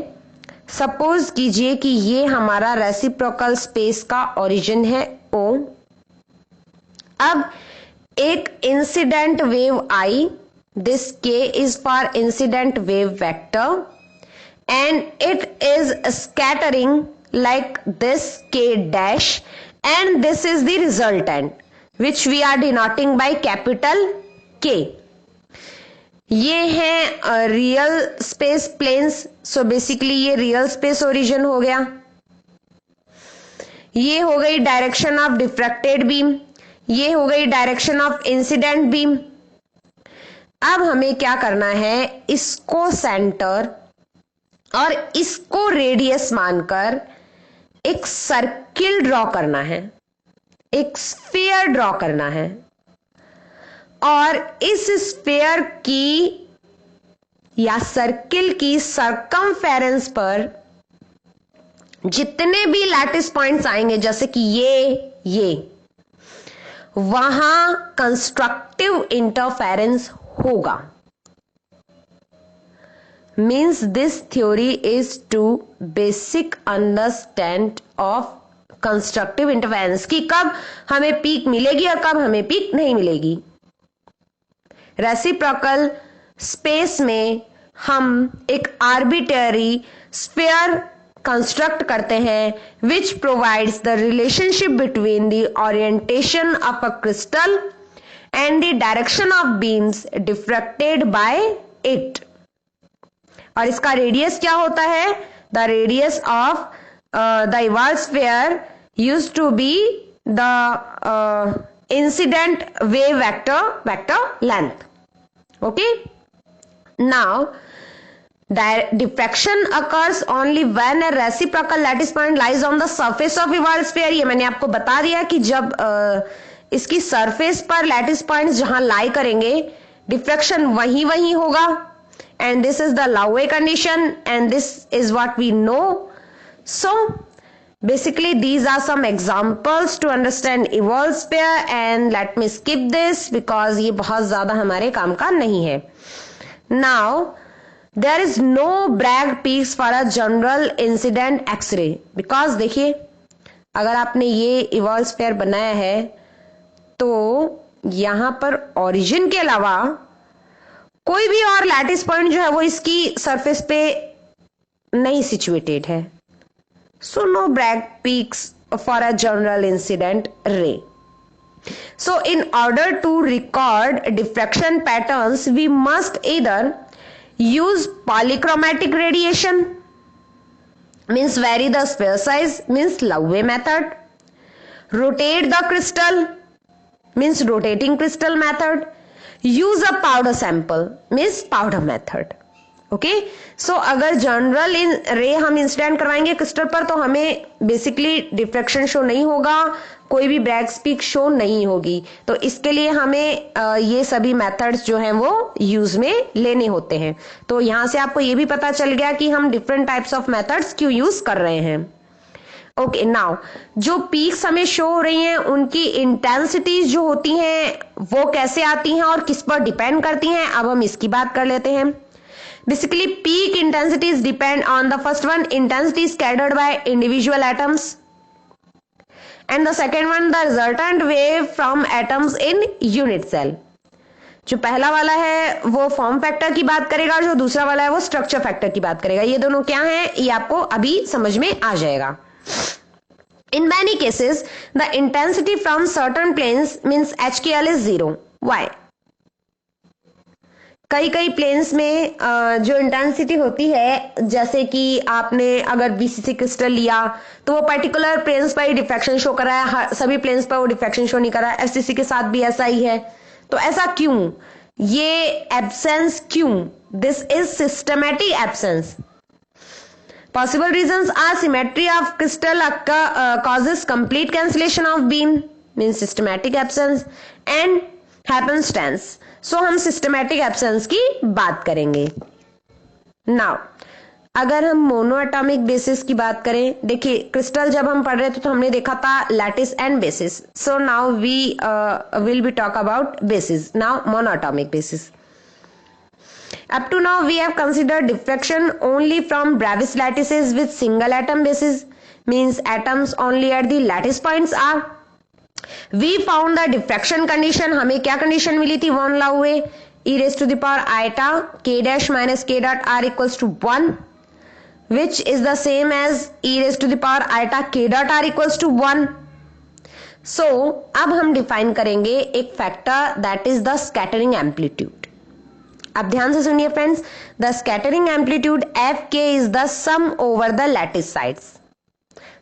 सपोज कीजिए कि ये हमारा रेसिप्रोकल स्पेस का ओरिजिन है O। अब एक incident wave I, this K is for incident wave vector, and it is scattering like this k dash, and this is the resultant which we are denoting by capital K। ये है real space planes. So basically ये real space origin हो गया। ये हो गई direction of diffracted beam, ये हो गई डायरेक्शन ऑफ इंसिडेंट बीम। अब हमें क्या करना है, इसको सेंटर और इसको रेडियस मानकर एक सर्किल ड्रॉ करना है, एक स्फीयर ड्रॉ करना है, और इस स्फीयर की या सर्किल की सरकमफेरेंस पर जितने भी लैटिस पॉइंट्स आएंगे, जैसे कि ये वहां कंस्ट्रक्टिव इंटरफेरेंस होगा। Means this theory is to basic understand of constructive interference, कि कब हमें पीक मिलेगी और कब हमें पीक नहीं मिलेगी। रेसिप्रोकल स्पेस में हम एक आर्बिट्ररी स्फीयर कंस्ट्रक्ट करते हैं which provides the relationship between the orientation of a crystal and the direction of beams diffracted by it। और इसका रेडियस क्या होता है? The radius of the evolve sphere used to be the incident wave vector length. Okay, now diffraction occurs only when a reciprocal lattice point lies on the surface of evolved sphere। ये मैंने आपको बता दिया कि जब इसकी surface पर lattice points जहां लाई करेंगे, डिफ्रैक्शन वही होगा। And this is the Laue condition, and this is what we know. So basically these are some examples to understand evolved sphere, and let me skip this because ये बहुत ज्यादा हमारे काम का नहीं है। Now there is no Bragg peaks for a general incident X-ray, because देखिए अगर आपने ये evolved sphere बनाया है तो यहां पर origin के अलावा कोई भी और लैटिस पॉइंट जो है वो इसकी सरफेस पे नहीं सिचुएटेड है. So no Bragg peaks for a general incident ray. So in order to record diffraction patterns, we must either use polychromatic radiation, means vary the sphere size, means Laue method, rotate the crystal, means rotating crystal method, use a powder sample, means powder method. Okay so अगर general in रे हम incident करवाएंगे crystal पर तो हमें basically diffraction show नहीं होगा, कोई भी ब्रैग पीक शो नहीं होगी. तो इसके लिए हमें ये सभी मेथड्स जो हैं वो यूज में लेने होते हैं. तो यहां से आपको ये भी पता चल गया कि हम डिफरेंट टाइप्स ऑफ मेथड्स क्यों यूज कर रहे हैं. ओके नाउ जो पीक्स हमें शो हो रही हैं उनकी इंटेंसिटीज जो होती हैं वो कैसे आती हैं और किस पर डिपेंड करती हैं, अब हम इसकी बात कर लेते हैं. Basically, peak intensities depend on the first one, intensity scattered by individual atoms, and the second one, the resultant wave from atoms in unit cell. जो पहला वाला है वो फॉर्म फैक्टर की बात करेगा और जो दूसरा वाला है वो स्ट्रक्चर फैक्टर की बात करेगा. ये दोनों क्या हैं ये आपको अभी समझ में आ जाएगा. In many cases, the intensity from certain planes means HKL is 0. Why? कई कई प्लेन्स में जो इंटेंसिटी होती है, जैसे कि आपने अगर बीसीसी क्रिस्टल लिया तो वो पर्टिकुलर प्लेन्स पर ही डिफ्रैक्शन शो कर रहा है, सभी प्लेन्स पर वो डिफ्रैक्शन शो नहीं कर रहा है. एफसीसी के साथ भी ऐसा ही है. तो ऐसा क्यों, ये एब्सेंस क्यों? This is systematic absence. Possible reasons are symmetry of crystal causes complete cancellation of beam, means systematic absence, and happenstance. सो हम सिस्टमैटिक एब्सेंस की बात करेंगे. नाउ अगर हम मोनो एटॉमिक बेसिस की बात करें, देखिए क्रिस्टल जब हम पढ़ रहे थे तो हमने देखा था lattice and basis. So now we will be talk about basis. Now mono atomic basis. Up to now we have considered diffraction only from Bravais lattices with single atom basis, means atoms only at the lattice points are. We found the diffraction condition. हमें क्या condition मिली थी von लाउए, e raised to the power iota k dash minus k dot r equals to 1, which is the same as e raised to the power iota k dot r equals to 1. So अब हम define करेंगे एक factor that is the scattering amplitude. अब ध्यान से सुनिए friends, the scattering amplitude F k is the sum over the lattice sides.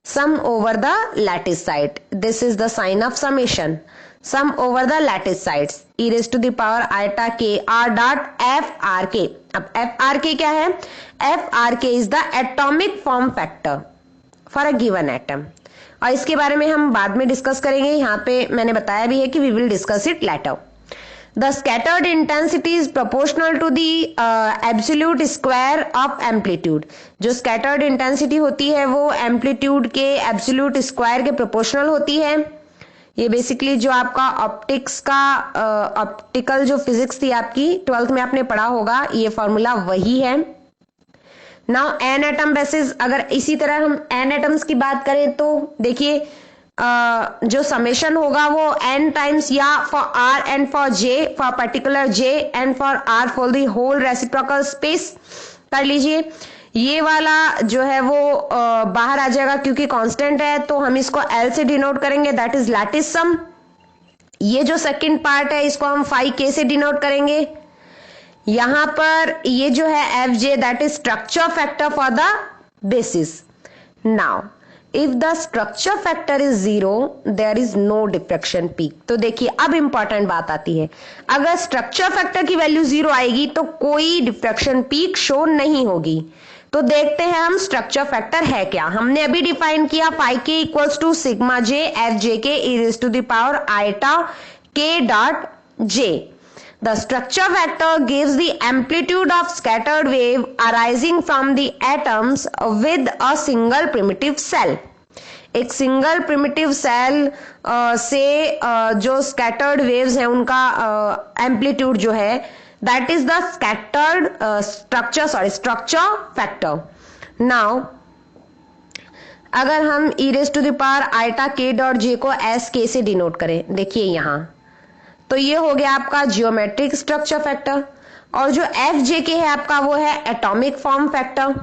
Sum over the lattice side. This is the sign of summation. Sum over the lattice sides. E raised to the power iota k r dot f r k. अब f r k क्या है? f r k is the atomic form factor for a given atom. और इसके बारे में हम बाद में डिस्कस करेंगे. यहाँ पे मैंने बताया भी है कि we will discuss it later. The scattered intensity is proportional to the absolute square of amplitude. जो scattered intensity होती है वो amplitude के absolute square के proportional होती है. ये बेसिकली जो आपका ऑप्टिक्स का ऑप्टिकल जो फिजिक्स थी आपकी 12th में आपने पढ़ा होगा, ये फॉर्मूला वही है. नाउ एन एटम बेसिस, अगर इसी तरह हम एन एटम्स की बात करें तो देखिए जो समेशन होगा वो n टाइम्स या for r and for j, for particular j and for r for the whole reciprocal space कर लीजिए. ये वाला जो है वो बाहर आ जाएगा क्योंकि कांस्टेंट है, तो हम इसको L से डिनोट करेंगे, दैट इज लैटिस सम. ये जो सेकंड पार्ट है इसको हम फाई k से डिनोट करेंगे. यहां पर ये जो है Fj that is structure factor for the basis. Now if the structure factor is 0 there is no diffraction peak. तो देखिए अब इंपॉर्टेंट बात आती है, अगर स्ट्रक्चर फैक्टर की वैल्यू 0 आएगी तो कोई डिफ्रैक्शन पीक शो नहीं होगी. तो देखते हैं हम स्ट्रक्चर फैक्टर है क्या. हमने अभी डिफाइन किया phi k equals to sigma j F j k e raise to the power iota k dot j. The structure factor gives the amplitude of scattered wave arising from the atoms with a single primitive cell. एक single primitive cell से जो scattered waves हैं उनका amplitude जो है that is the scattered structure factor. Now अगर हम e raise to the power iota k dot j को एस के से डिनोट करें, देखिए यहां तो ये हो गया आपका जियोमेट्रिक स्ट्रक्चर फैक्टर. और जो एफ जे के है आपका वो है एटॉमिक फॉर्म फैक्टर।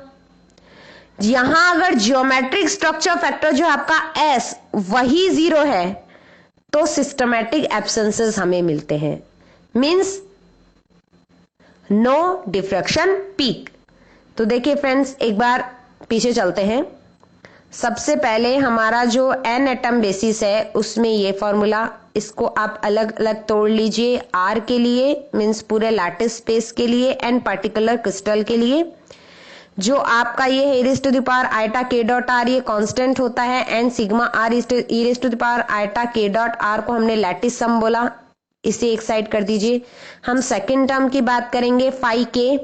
यहां अगर जियोमेट्रिक स्ट्रक्चर फैक्टर जो आपका एस वही 0 है तो सिस्टमैटिक एब्सेंसेस हमें मिलते हैं, मींस नो डिफ्रैक्शन पीक। तो देखिए फ्रेंड्स, एक बार पीछे चलते हैं। सबसे पहले हमारा जो एन एटम बेसिस है उसमें ये फॉर्मूला, इसको आप अलग अलग तोड़ लीजिए। आर के लिए मींस पूरे लैटिस स्पेस के लिए एंड पर्टिकुलर क्रिस्टल के लिए जो आपका ये है e to the power iota k dot r, ये कांस्टेंट होता है, and sigma r e to the power iota k dot r को हमने लैटिस सम बोला, इसे एक साइड कर दीजिए। हम सेकेंड टर्म की बात करेंगे फाई के,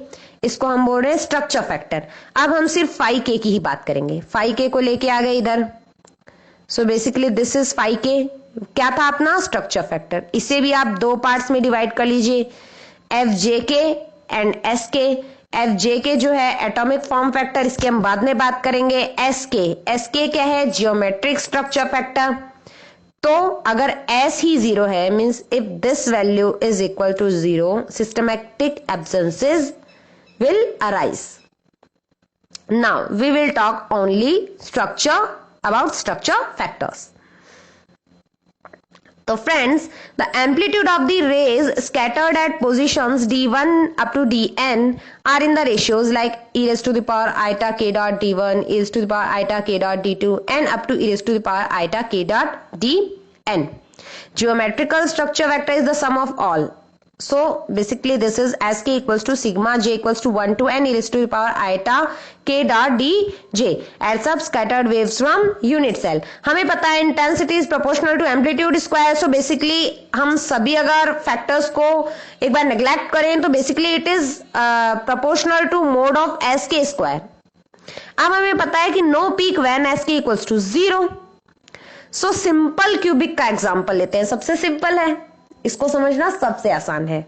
इसको हम बोल रहे हैं स्ट्रक्चर फैक्टर। अब हम सिर्फ फाई के की ही बात करेंगे, फाई के को लेके आ गए इधर। So basically this is phi k, क्या था अपना स्ट्रक्चर फैक्टर। इसे भी आप दो पार्ट्स में डिवाइड कर लीजिए, एफ जे के एंड एस के। एफ जे के जो है एटॉमिक फॉर्म फैक्टर, इसके हम बाद में बात करेंगे। एस के क्या है, जियोमेट्रिक स्ट्रक्चर फैक्टर। तो अगर एस ही 0 है means if this value is equal to 0, systematic absences will arise. Now we will talk only about structure factors. So friends, the amplitude of the rays scattered at positions d1 up to dn are in the ratios like e raised to the power iota k dot d1, e raised to the power iota k dot d2 and up to e raised to the power iota k dot dn. Geometrical structure vector is the sum of all. So basically this is sk equals to sigma j equals to 1 to n e raised to the power iota k dot dj adds up scattered waves from unit cell. हमें पता है intensity is proportional to amplitude square. So basically हम सभी अगर factors को एक बार neglect करें तो basically it is proportional to mode of sk square. अब हमें पता है कि no peak when sk equals to 0. So simple cubic का example लेते हैं, सबसे simple है, इसको समझना सबसे आसान है।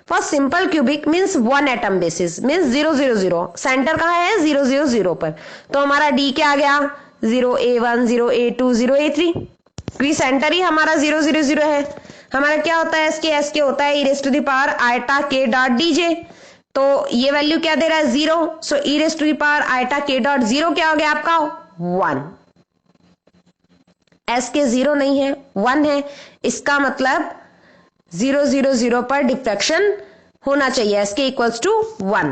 For simple cubic means one atom basis means 0 0 0, centre कहाँ है 0 0 0 पर, तो हमारा डी क्या आ गया 0a1 0a2 0a3, क्योंकि सेंटर ही हमारा 0 0 0 है। हमारा क्या होता है एसके होता है e raised to the power iota k dot d j, तो ये वैल्यू क्या दे रहा है 0, so e raised to the power iota k dot 0 क्या हो गया आपका 1। एस के 0 नहीं है 1 है, इसका मतलब 0 0 0 पर डिफ्रैक्शन होना चाहिए एस के इक्वल्स टू 1।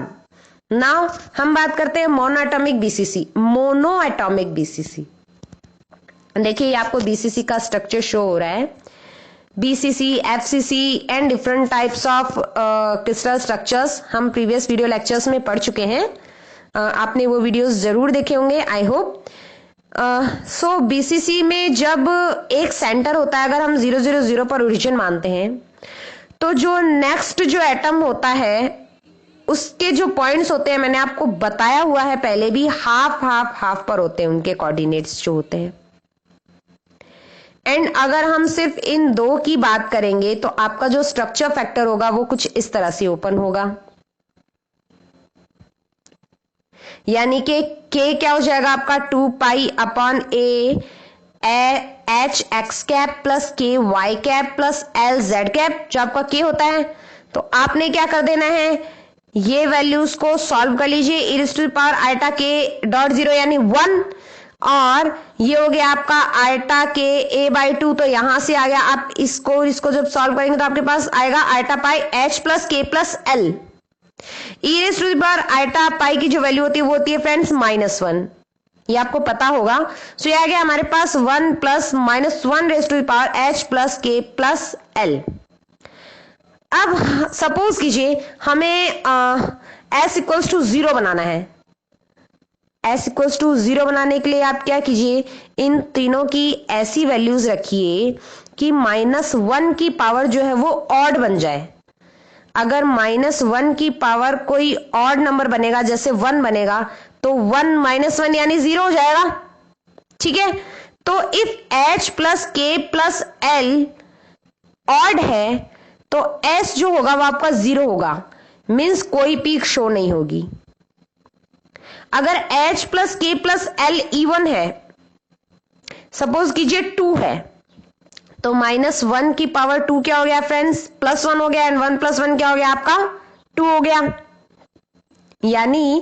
नाउ हम बात करते हैं monoatomic BCC, mono atomic BCC. देखिए ये आपको बीसीसी का स्ट्रक्चर शो हो रहा है, BCC FCC and different types of crystal structures हम प्रीवियस वीडियो लेक्चर्स में पढ़ चुके हैं, आपने वो वीडियोस जरूर देखे होंगे आई होप। सो बीसीसी में जब एक सेंटर होता है, अगर हम 0 0 0 पर ओरिजिन मानते हैं, तो जो नेक्स्ट जो एटम होता है उसके जो पॉइंट्स होते हैं, मैंने आपको बताया हुआ है पहले भी, हाफ पर होते हैं उनके कोऑर्डिनेट्स जो होते हैं। एंड अगर हम सिर्फ इन दो की बात करेंगे तो आपका जो स्ट्रक्चर फैक्टर होगा वो कुछ इस तरह से ओपन होगा, यानी कि k क्या हो जाएगा आपका 2 pi upon a h x cap plus k y cap plus l z cap, जो आपका k होता है। तो आपने क्या कर देना है, ये वैल्यूज को सॉल्व कर लीजिए, e raised to the power iota k dot 0 यानी 1, और ये हो गया आपका आइटा के a/2, तो यहां से आ गया। आप इसको जब सॉल्व करेंगे तो आपके पास आएगा iota pi h plus k plus l. e raised to the power iota pi की जो वैल्यू होती है वो होती है फ्रेंड्स -1, ये आपको पता होगा। सो ये आ गया हमारे पास 1 plus -1 raised to the power h plus k plus L. अब सपोज कीजिए हमें s इक्वल्स टू 0 बनाना है, s इक्वल्स टू 0 बनाने के लिए आप क्या कीजिए, इन तीनों की ऐसी वैल्यूज रखिए कि -1 की पावर जो है वो ऑड बन जाए। अगर -1 की पावर कोई ऑड नंबर बनेगा, जैसे 1 बनेगा, तो 1 -1 यानी 0 हो जाएगा, ठीक है। तो if h plus k plus L odd है तो s जो होगा वो आपका 0 होगा, मीन्स कोई पीक शो नहीं होगी। अगर h plus k plus L even है, सपोज कीजिए 2 है, तो -1 की पावर 2 क्या हो गया फ्रेंड्स, +1 हो गया, एंड 1 + 1 क्या हो गया आपका 2 हो गया। यानी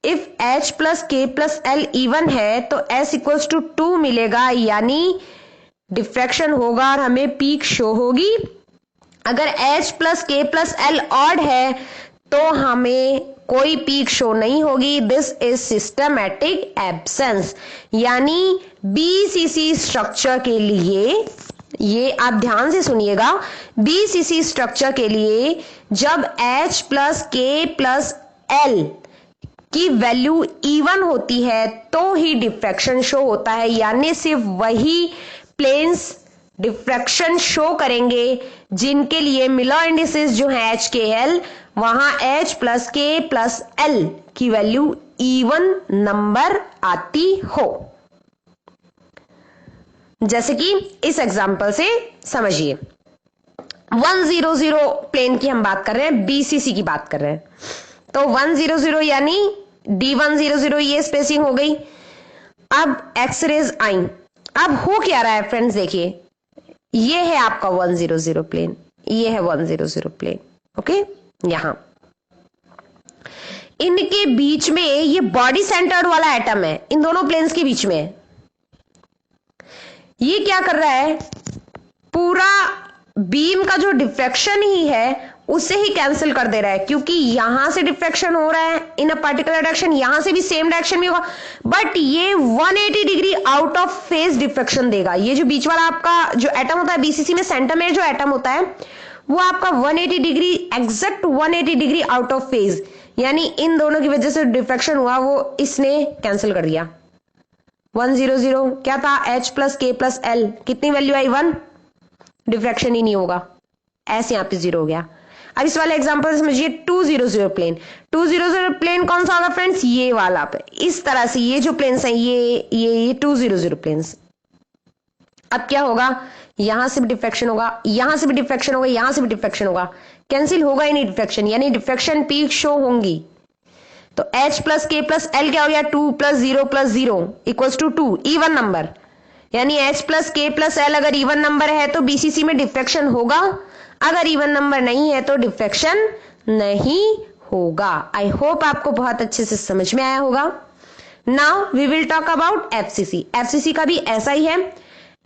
if H plus K plus L even है तो S इक्वल्स टू 2 मिलेगा, यानी डिफ्रैक्शन होगा और हमें पीक शो होगी। अगर H plus K plus L odd है तो हमें कोई पीक शो नहीं होगी। This is systematic absence. यानी BCC स्ट्रक्चर के लिए, ये आप ध्यान से सुनिएगा, BCC स्ट्रक्चर के लिए जब H plus K plus L की वैल्यू इवन होती है तो ही डिफ्रैक्शन शो होता है। यानी सिर्फ वही प्लेन्स डिफ्रैक्शन शो करेंगे जिनके लिए मिलर इंडिसेस जो है HKL, वहां H plus K plus L की वैल्यू इवन नंबर आती हो। जैसे कि इस एग्जांपल से समझिए, 100 प्लेन की हम बात कर रहे हैं, BCC की बात कर रहे हैं। तो 100 यानी D100 ये स्पेसिंग हो गई। अब एक्सरेज आई, अब हो क्या रहा है फ्रेंड्स, देखिए ये है आपका 100 प्लेन, ये है 100 प्लेन, ओके। यहां इनके बीच में ये बॉडी सेंटर्ड वाला एटम है, इन दोनों प्लेन्स के बीच में। ये क्या कर रहा है, पूरा बीम का जो डिफ्रैक्शन ही है उसे ही कैंसिल कर दे रहा है, क्योंकि यहां से डिफ्रैक्शन हो रहा है इन अ पर्टिकुलर डायरेक्शन, यहां से भी सेम डायरेक्शन में होगा, बट ये 180 degree out of phase diffraction देगा। ये जो बीच वाला आपका जो एटम होता है BCC में, सेंटर में जो एटम होता है वो आपका 180 degree, exact 180 degree out of phase, यानी इन दोनों की वजह से डिफ्रैक्शन हुआ वो इसने कैंसिल कर दिया। 100 क्या था, H plus K plus L, कितनी वैल्यू आई 1, डिफ्रैक्शन ही नहीं होगा, ऐसे यहां पे 0 हो गया। अब इस वाले एग्जांपल समझिए, 200 प्लेन। 200 प्लेन कौन सा होगा फ्रेंड्स, ये वाला पे, इस तरह से ये जो प्लेन्स हैं ये 200 प्लेन्स। अब क्या होगा, यहां से भी डिफ्रैक्शन होगा, यहां से भी डिफ्रैक्शन होगा, यहां से भी डिफ्रैक्शन होगा, कैंसिल होगा ही नहीं डिफ्रैक्शन, यानी डिफ्रैक्शन पीक शो होंगी। तो H plus K plus L क्या हो गया, 2 plus 0 plus 0 equals to 2, even number. यानी H plus K plus L अगर इवन नंबर है तो BCC में डिफ्रैक्शन होगा, अगर इवन नंबर नहीं है तो डिफ्रैक्शन नहीं होगा। आई होप आपको बहुत अच्छे से समझ में आया होगा। Now we will talk about FCC। FCC का भी ऐसा ही है।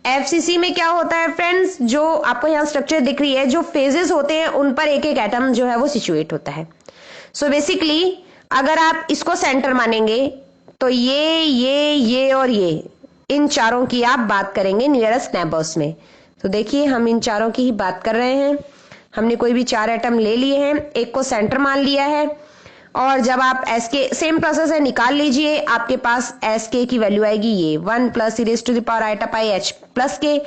FCC में क्या होता है फ्रेंड्स, जो आपको यहाँ स्ट्रक्चर दिख रही है, जो फेजेस होते हैं उन पर एक एक एटम जो है वो सिचुएट होता है। सो बेसिकली अगर आप इसको सेंटर मानेंगे तो ये और ये, इन चारों की आप बात करेंगे नियरेस्ट नेबर्स में। तो देखिए हम इन चारों की ही बात कर रहे हैं। हमने कोई भी 4 एटम ले लिए हैं, एक को सेंटर मान लिया है, और जब आप SK, सेम प्रोसेस है, निकाल लीजिए, आपके पास SK की वैल्यू आएगी ये 1 plus e raise to the power iota pi H plus K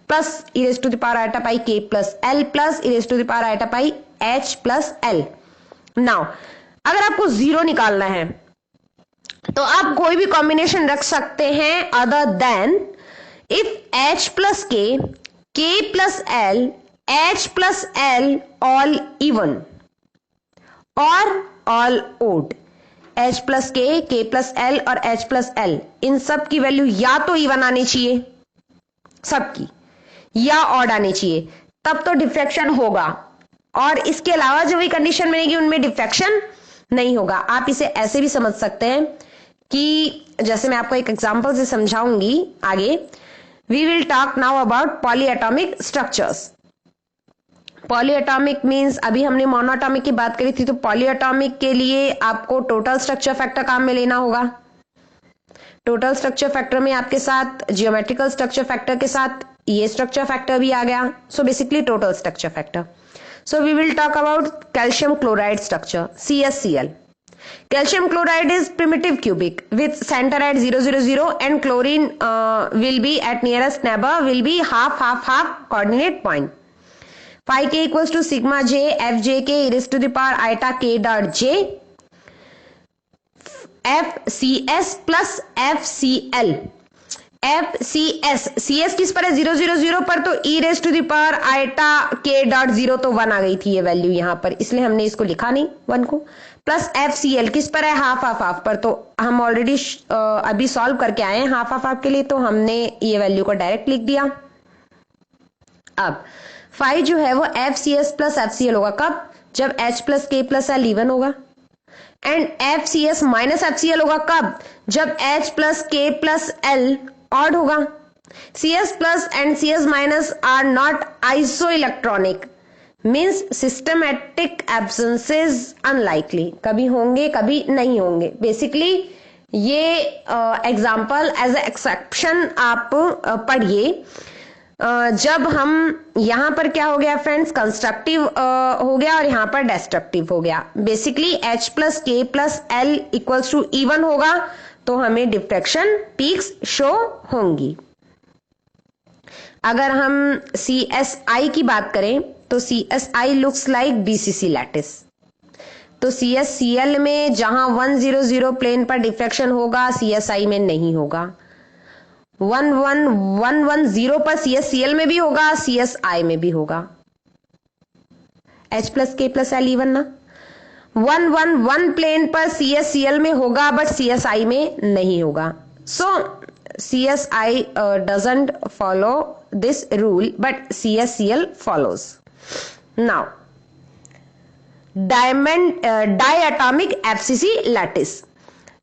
plus e raise to the power iota pi K plus L plus e raise to the power iota pi H plus L। Now अगर आपको 0 निकालना है तो आप कोई भी combination रख सकते हैं other than if H plus K plus L, H plus L all even और all odd. H plus K plus L और H प्लस L, इन सब की वैल्यू या तो इवन आनी चाहिए सबकी, या ऑड आनी चाहिए, तब तो डिफ्रैक्शन होगा। और इसके अलावा जो भी कंडीशन बनेगी उनमें डिफ्रैक्शन नहीं होगा। आप इसे ऐसे भी समझ सकते हैं कि जैसे मैं आपको एक एग्जांपल से समझाऊंगी आगे। We will talk now about polyatomic structures. Polyatomic means, अभी हमने मोनोएटॉमिक की बात करी थी, तो पॉलीएटॉमिक के लिए आपको टोटल स्ट्रक्चर फैक्टर काम में लेना होगा। टोटल स्ट्रक्चर फैक्टर में आपके साथ जियोमेट्रिकल स्ट्रक्चर फैक्टर के साथ ये स्ट्रक्चर फैक्टर भी आ गया। So basically total structure factor. So we will talk about calcium chloride structure, CaCl. Calcium chloride is primitive cubic with center at 000 and chlorine will be at nearest neighbor will be half coordinate point. Phi k equals to sigma j fjk e raised to the power iota k dot j FCS plus FCl. FCS, CS किस पर है, 000 पर, तो e raise to the power iota k dot 0, तो 1 आ गई थी ये value यहाँ पर, इसलिए हमने इसको लिखा नहीं 1 को। प्लस FCl किस पर है, हाफ पर, तो हम ऑलरेडी अभी सॉल्व करके आए हैं हाफ के लिए, तो हमने ये वैल्यू को डायरेक्ट लिख दिया। अब फाई जो है वो FCS प्लस FCl होगा, कब, जब H plus K plus L even होगा, एंड FCS माइनस FCl होगा कब, जब H plus K plus L odd होगा। CS plus and CS minus are not isoelectronic, means systematic absences unlikely, कभी होंगे कभी नहीं होंगे। बेसिकली ये एग्जाम्पल एज ए एक्सेप्शन आप पढ़िए। जब हम यहां पर क्या हो गया फ्रेंड्स, कंस्ट्रक्टिव हो गया और यहां पर डिस्ट्रक्टिव हो गया। Basically H plus K plus L equals to even होगा तो हमें डिफ्रैक्शन पीक्स शो होंगी। अगर हम CSI की बात करें तो CSI looks like BCC lattice. तो CSCL में जहां 100 प्लेन पर डिफ्रैक्शन होगा CSI में नहीं होगा, 11110 पर CSCL में भी होगा, CSI में भी होगा। H plus K plus L even ना, 111 प्लेन पर CSCL में होगा बट CSI में नहीं होगा। सो CSI doesn't follow this rule but CSCL follows. Now डायएटॉमिक FCC lattice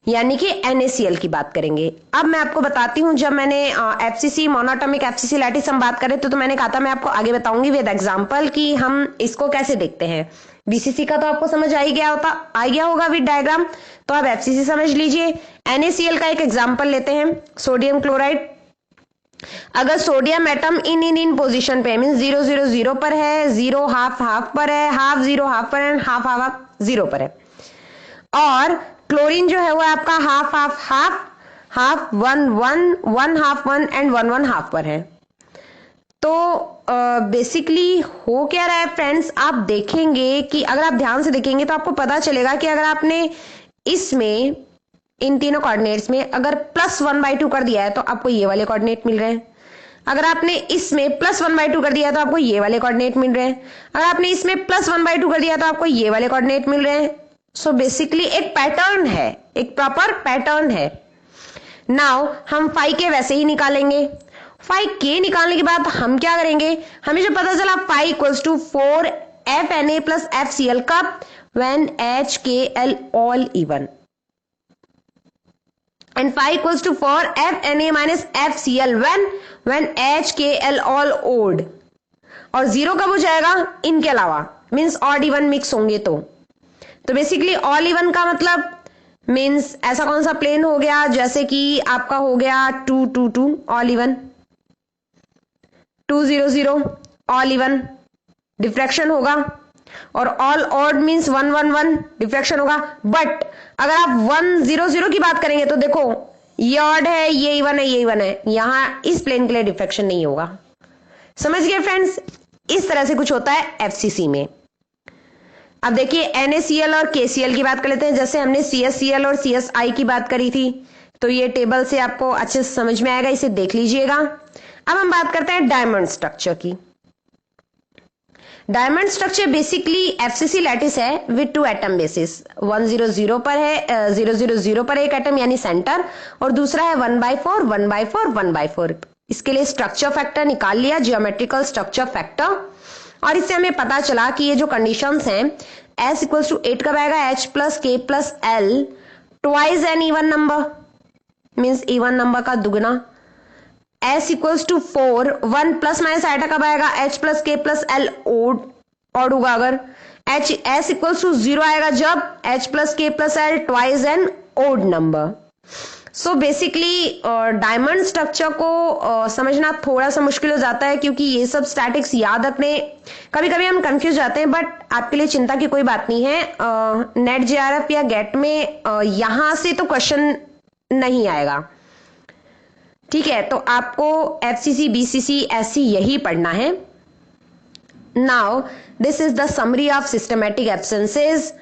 यानी कि NaCl की बात करेंगे। अब मैं आपको बताती हूं, जब मैंने FCC मोनोटॉमिक FCC लैटिस हम बात करें तो मैंने कहा था मैं आपको आगे बताऊंगी विद एग्जांपल कि हम इसको कैसे देखते हैं। BCC का तो आपको समझ आ गया होगा विद डायग्राम, तो आप FCC समझ लीजिए। NaCl का एक एग्जांपल लेते हैं, सोडियम क्लोराइड। अगर सोडियम एटम इन पोजीशन पे मीन 0 0 0 पर है, 0 हाफ हाफ पर है, हाफ 0 हाफ पर है, हाफ हाफ 0 पर है, और क्लोरीन जो है वो आपका half half half half 1 1 1 half 1 and 1 1 half पर है। तो बेसिकली हो क्या रहा है फ्रेंड्स, आप देखेंगे कि अगर आप ध्यान से देखेंगे तो आपको पता चलेगा कि अगर आपने इसमें इन तीनों कोऑर्डिनेट्स में अगर +1/2 कर दिया है तो आपको ये वाले कोऑर्डिनेट मिल रहे हैं। अगर आपने इसमें +1/2 कर दिया है तो आपको ये वाले कोऑर्डिनेट मिल रहे हैं। अगर आपने इसमें +1/2 कर दिया तो आपको ये वाले कोऑर्डिनेट मिल रहे हैं। सो बेसिकली एक पैटर्न है, एक प्रॉपर पैटर्न है। नाउ हम फाई के वैसे ही निकालेंगे। फाई के निकालने के बाद हम क्या करेंगे, हमें जो पता चला phi equals to 4 FNA plus FCl कब, when HKl all even, and phi equals to 4 FNA minus FCl when HKl all odd, और 0 कब हो जाएगा, इनके अलावा मीन्स ऑड इवन मिक्स होंगे तो बेसिकली ऑल इवन का मतलब मीन्स ऐसा कौन सा प्लेन हो गया, जैसे कि आपका हो गया 2 2 2 all even, 2 0 0 all even diffraction होगा, और ऑल ऑड मीन्स 1 1 1 डिफ्रैक्शन होगा। बट अगर आप 1 0 0 की बात करेंगे तो देखो ये ऑड है, ये इवन है, ये इवन है, यहां इस प्लेन के लिए डिफ्रैक्शन नहीं होगा। समझ गए फ्रेंड्स, इस तरह से कुछ होता है FCC में। अब देखिए NaCl और KCl की बात कर लेते हैं। जैसे हमने CSCl और CSI की बात करी थी, तो ये टेबल से आपको अच्छे से समझ में आएगा, इसे देख लीजिएगा। अब हम बात करते हैं डायमंड स्ट्रक्चर की। Diamond structure basically FCC lattice है विद 2 एटम बेसिस। 1 0 0 पर है, 0 0 0 पर एक एटम यानी सेंटर, और दूसरा है 1/4 1/4 1/4। इसके लिए स्ट्रक्चर फैक्टर निकाल लिया, जियोमेट्रिकल स्ट्रक्चर फैक्टर, और इससे हमें पता चला कि ये जो कंडीशंस हैं, S इक्वल्स टू 8 कब आएगा, H plus K plus L twice N even number, means even number का दुगना। S equals to 4 1 plus minus iota कब आएगा, H plus K plus L odd होगा। अगर S इक्वल्स टू 0 आएगा जब H plus K plus L twice an odd number. So basically diamond structure को समझना थोड़ा सा मुश्किल हो जाता है, क्योंकि ये सब स्टैटिक्स याद रखने कभी कभी हम कंफ्यूज जाते हैं, बट आपके लिए चिंता की कोई बात नहीं है। नेट JRF या गेट में यहां से तो क्वेश्चन नहीं आएगा, ठीक है। तो आपको FCC BCC SC यही पढ़ना है। Now this is the summary of systematic absences.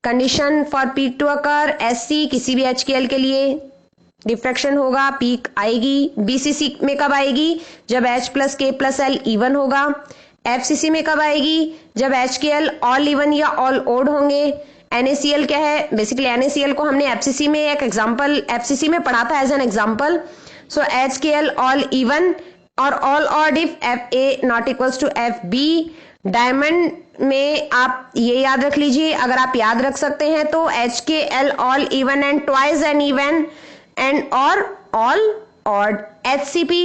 Condition for peak to occur, SC किसी भी HKl के लिए डिफ्रैक्शन होगा, पीक आएगी। BCC में कब आएगी, जब H plus K plus L even होगा। FCC में कब आएगी, जब HKl ऑल इवन या ऑल ओड होंगे। NaCl क्या है, बेसिकली NaCl को हमने FCC में एक एग्जांपल FCC में पढ़ा था as an example. So HKl all even और all odd if FA not equals to FB। Diamond में आप ये याद रख लीजिए, अगर आप याद रख सकते हैं तो HKL all even and twice N even and और all odd. HCP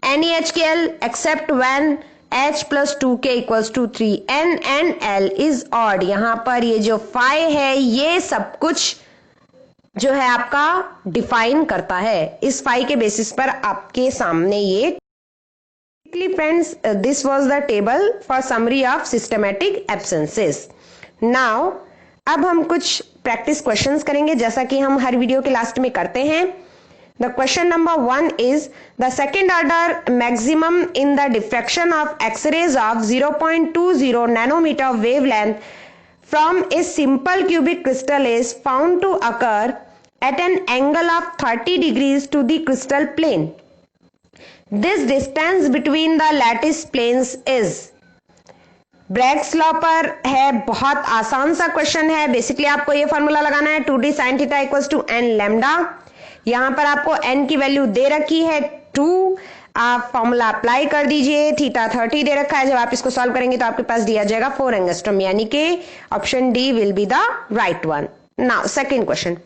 NaHKl except when H plus 2K equals to 3. N and L is odd. यहां पर ये जो phi है ये सब कुछ जो है आपका डिफाइन करता है. इस phi के बेसिस पर आपके सामने ये friends, this was the table for summary of systematic absences. Now अब हम कुछ प्रैक्टिस क्वेश्चंस करेंगे जैसा कि हम हर वीडियो के लास्ट में करते हैं. The question number 1 is the second order maximum in the diffraction of X-rays of 0.20 nanometer wavelength from a simple cubic crystal is found to occur at an angle of 30 degrees to the crystal plane. This distance between the lattice planes is. Bragg's law पर है, बहुत आसान सा question है. Basically आपको ये formula लगाना है 2d sin theta equals to n lambda. यहां पर आपको n की वैल्यू दे रखी है 2. आप फॉर्मूला अप्लाई कर दीजिए. थीटा 30 दे रखा है. जब आप इसको सॉल्व करेंगे तो आपके पास दिया जाएगा 4 एंगस्ट्रॉम, यानी कि option D will be the right one. Now second question,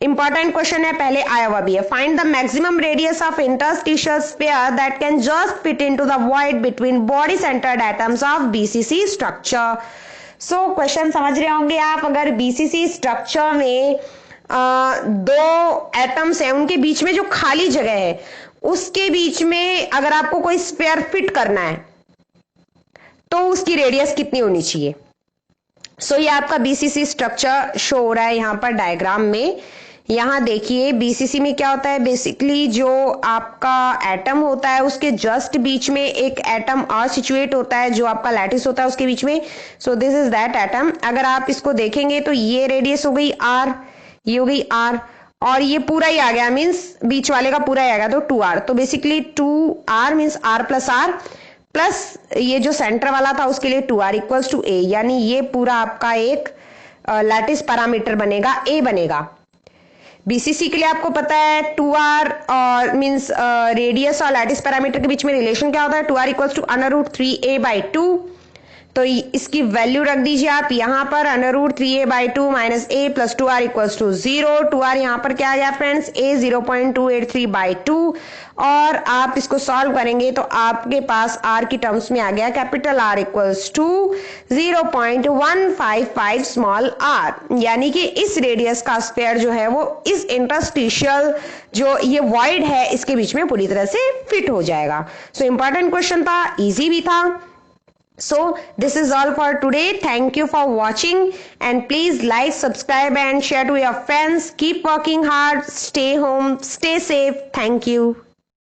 important question है, पहले आया हुआ भी है. Find the maximum radius of interstitial sphere that can just fit into the void between body centred atoms of BCC structure. So question समझ रहे होंगे आप. अगर BCC स्ट्रक्चर में दो एटम्स हैं, उनके बीच में जो खाली जगह है उसके बीच में अगर आपको कोई स्फीयर फिट करना है तो उसकी रेडियस कितनी होनी चाहिए. सो ये आपका BCC स्ट्रक्चर शो हो रहा है यहां पर डायग्राम में. यहां देखिए BCC में क्या होता है, बेसिकली जो आपका एटम होता है उसके जस्ट बीच में एक एटम और सिचुएट होता है जो आपका लैटिस होता है उसके बीच में. सो दिस इज दैट एटम. अगर आप इसको देखेंगे तो ये रेडियस हो गई r, ये हो गई r, और ये पूरा ही आ गया, मीन्स बीच वाले का पूरा ही आ गया तो 2r. तो basically 2r means r plus r plus ये जो सेंटर वाला था उसके लिए 2r इक्वल्स टू a, यानी ये पूरा आपका एक लैटिस पैरामीटर बनेगा, a बनेगा. BCC के लिए आपको पता है 2r और मीन्स रेडियस और लैटिस पैरामीटर के बीच में रिलेशन क्या होता है, 2r इक्वल्स टू √3a/2. तो इसकी वैल्यू रख दीजिए आप यहां पर √3a/2 minus a plus 2r equals to 0. 2r यहां पर क्या आ गया फ्रेंड्स, a 0.283/2. और आप इसको सॉल्व करेंगे तो आपके पास r की टर्म्स में आ गया capital R equals to 0.155 small r, यानी कि इस रेडियस का स्फीयर जो है वो इस इंटरस्टिशियल जो ये वॉइड है इसके बीच में पूरी तरह से फिट हो जाएगा. सो इंपॉर्टेंट क्वेश्चन था, इजी भी था. So this is all for today. Thank you for watching and please like, subscribe and share to your friends. Keep working hard, stay home, stay safe. Thank you.